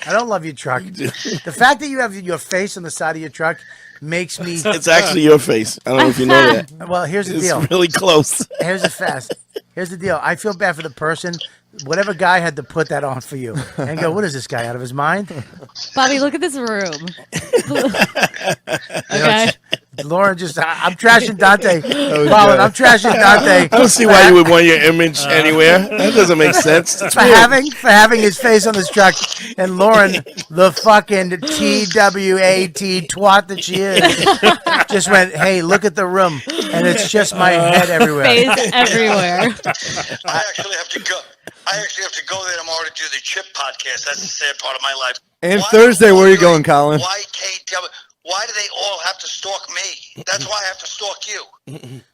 I don't love your truck. The fact that you have your face on the side of your truck makes me. It's actually your face. I don't know if you know that. Well, here's the It's deal. really close. Here's the deal. I feel bad for the person. Whatever guy had to put that on for you and go, what is this guy out of his mind? Bobby, look at this room. Okay. Lauren I'm trashing Dante. Colin, I'm trashing Dante. I don't see why you would want your image anywhere. That doesn't make sense. It's for having his face on this truck, and Lauren, the fucking TWAT twat that she is, just went, "Hey, look at the room," and it's just my head everywhere. Face everywhere. I actually have to go there tomorrow to do the Chip podcast. That's the sad part of my life. And Thursday, where are you going, Colin? YKW. Why do they all have to stalk me? That's why I have to stalk you.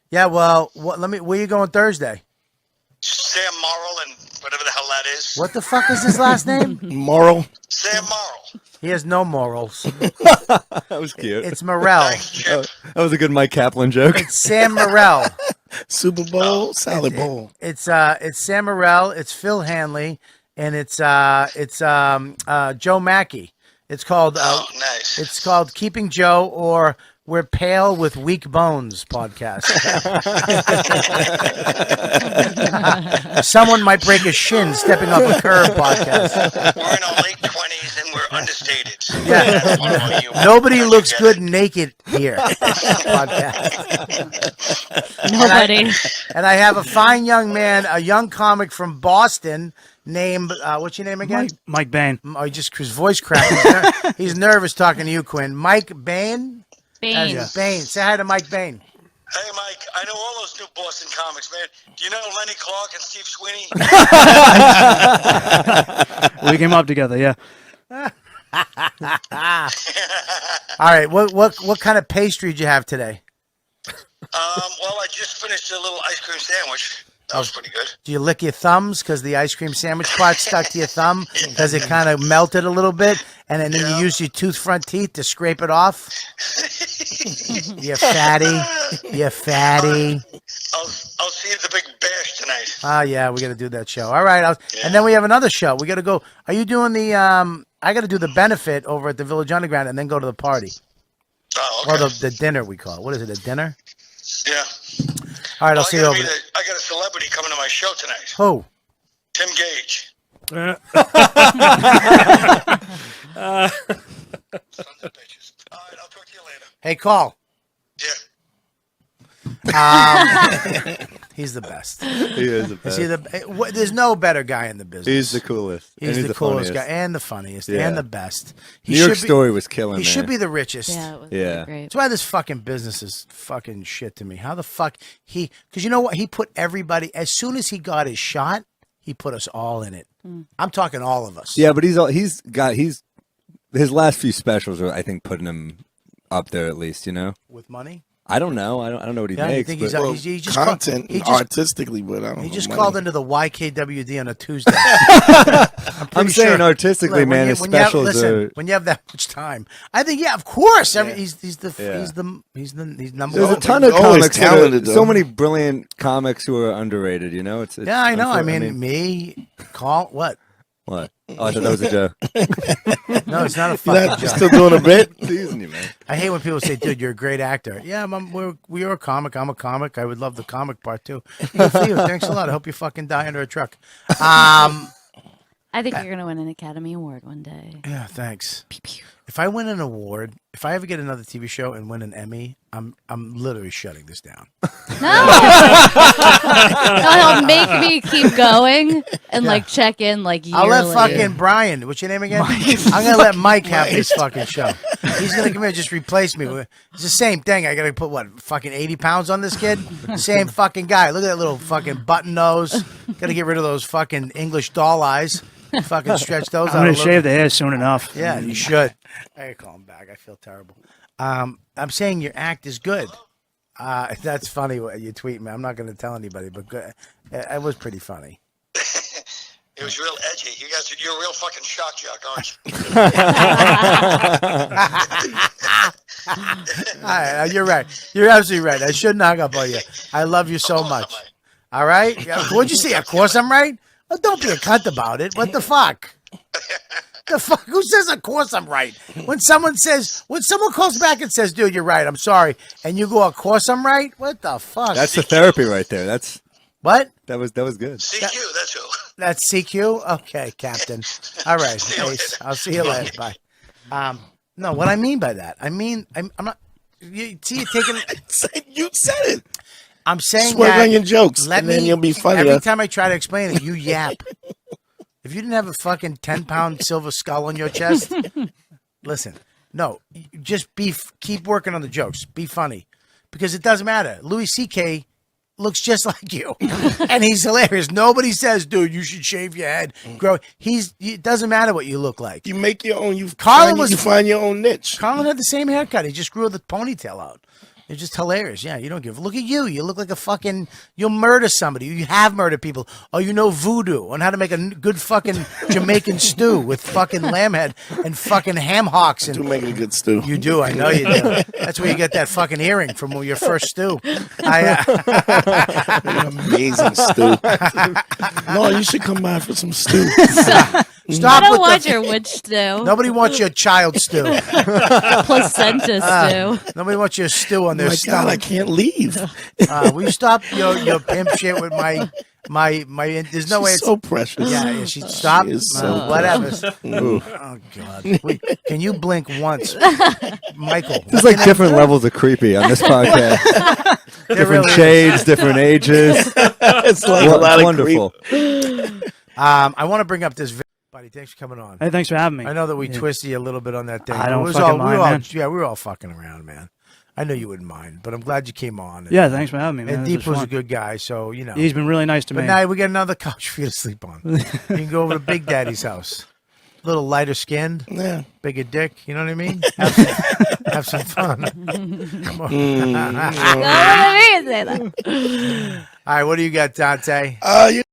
Yeah, well, where are you going Thursday? Sam Morrill and whatever the hell that is. What the fuck is his last name? Morrill. Sam Morrill. He has no morals. That was cute. It's Morrell. That was a good Mike Kaplan joke. It's Sam Morrell. Super Bowl, Salad Bowl. It's Sam Morrell. It's Phil Hanley, and it's Joe Mackey. It's called. Nice. It's called Keeping Joe or We're Pale with Weak Bones podcast. Someone might break a shin stepping up a curb podcast. We're in our late 20s and we're understated. Yeah. Nobody looks good naked here. Podcast. Nobody. And I have a fine young man, a young comic from Boston named, what's your name again? Mike Bain. Oh, his voice cracked. He's nervous talking to you, Quinn. Mike Bain? Bain. Bain. Say hi to Mike Bain. Hey, Mike, I know all those new Boston comics, man. Do you know Lenny Clark and Steve Sweeney? We came up together, yeah. All right, what kind of pastry did you have today? Well, I just finished a little ice cream sandwich. That was pretty good. Do you lick your thumbs because the ice cream sandwich part stuck to your thumb because it kind of melted a little bit, and then you use your front teeth to scrape it off? You fatty. You fatty. I'll see you at the Big Bash tonight. Oh, yeah, we got to do that show. All right. And then we have another show. We got to go. Are you doing the, I got to do the benefit over at the Village Underground and then go to the party. Oh, okay. Or the dinner, we call it. What is it, a dinner? Yeah. All right, I'll see you over there. I got a celebrity coming to my show tonight. Who? Tim Gage. Hey, call. Yeah. He's the best. He is the best. There's no better guy in the business. He's the coolest. He's the coolest funniest. guy and the funniest Yeah. and the best. New York Story was killing. He should be the richest. Yeah, it was Yeah. great. That's why this fucking business is fucking shit to me. How the fuck because you know what? He put everybody, as soon as he got his shot, he put us all in it. I'm talking all of us. Yeah, but his last few specials are, I think, putting him up there at least, you know? With money? I don't know. I don't know what he makes. Think but- he's just content artistically, but I don't know. He just money. called into the YKWD on a Tuesday. I'm saying artistically, man, his specials are. When you have that much time, I think, of course. He's number one. There's a ton of comics, so many brilliant comics who are underrated. You know, it's I know. I mean, me, what? What? Oh, I thought that was a joke. No, it's not a fucking joke. Still doing a bit? Teasing you, man. I hate when people say, "Dude, you're a great actor." Yeah, we're a comic. I'm a comic. I would love the comic part too. Good for you. Thanks a lot. I hope you fucking die under a truck. I think you're gonna win an Academy Award one day. Yeah, thanks. If I win an award, if I ever get another TV show and win an Emmy, I'm literally shutting this down. No, he'll make me keep going and check in yearly. I'll let fucking Brian. What's your name again? I'm gonna let Mike have this fucking show. He's gonna come here and just replace me. It's the same thing. I gotta put fucking 80 pounds on this kid. Same fucking guy. Look at that little fucking button nose. Gotta get rid of those fucking English doll eyes. Fucking stretch those out. I'm gonna shave the hair soon enough. Yeah, you should. I gotta call him back. I feel terrible. I'm saying your act is good. That's funny what you tweet me. I'm not gonna tell anybody, but good. It was pretty funny. It was real edgy. You're a real fucking shock jock, aren't you? All right, you're right. You're absolutely right. I shouldn't hang up on you. I love you so much. All right? What'd you say? Of course I'm right? Well, don't be a cunt about it. What the fuck? The fuck? Who says, of course I'm right? When someone calls back and says, dude, you're right, I'm sorry, and you go, of course I'm right? What the fuck? That's the therapy right there. That's what? That was good. CQ, that's who. That's CQ? Okay, Captain. All right. Ace. I'll see you later. Bye. No, what I mean by that, I'm not. You see, you taking. You said it. I'm saying Swear that. on your jokes, and then you'll be funnier. Every time I try to explain it, you yap. If you didn't have a fucking 10-pound silver skull on your chest, listen. No, just keep working on the jokes. Be funny, because it doesn't matter. Louis C.K. looks just like you, and he's hilarious. Nobody says, "Dude, you should shave your head." Grow. It doesn't matter what you look like. You make your own. You find your own niche. Colin had the same haircut. He just grew the ponytail out. It's just hilarious. Yeah, you don't give. Look at you. You look like a fucking. You'll murder somebody. You have murdered people. Oh, you know voodoo on how to make a good fucking Jamaican stew with fucking lamb head and fucking ham hocks. And You do make a good stew. You do. I know you do. That's where you get that fucking earring from your first stew. An amazing stew. No, you should come by for some stew. Stop I don't with want the- your witch stew. Nobody wants your child stew. Placenta stew. Nobody wants your stew on their My God, stomach. I can't leave. Will you stop your pimp shit with my? There's no way. She's so precious. Yeah, she stop. She is so whatever. precious. Oh God! Wait, can you blink once, Michael? There's like different levels of creepy on this podcast. Different really shades, different ages. It's like a lot of wonderful. I want to bring up this. Buddy, thanks for coming on. Hey, thanks for having me. I know that we twisted you a little bit on that thing. I don't It was fucking all, mind, man. Yeah, we were all fucking around, man. I know you wouldn't mind, but I'm glad you came on. And, Yeah, thanks for having me, man. And This was Deepu's a fun. good guy, so you know. He's been really nice to But me. now we got another couch for you to sleep on. You can go over to Big Daddy's house. A little lighter skinned, bigger dick. You know what I mean? Have some fun. Come on. Say that. All right, what do you got, Dante? You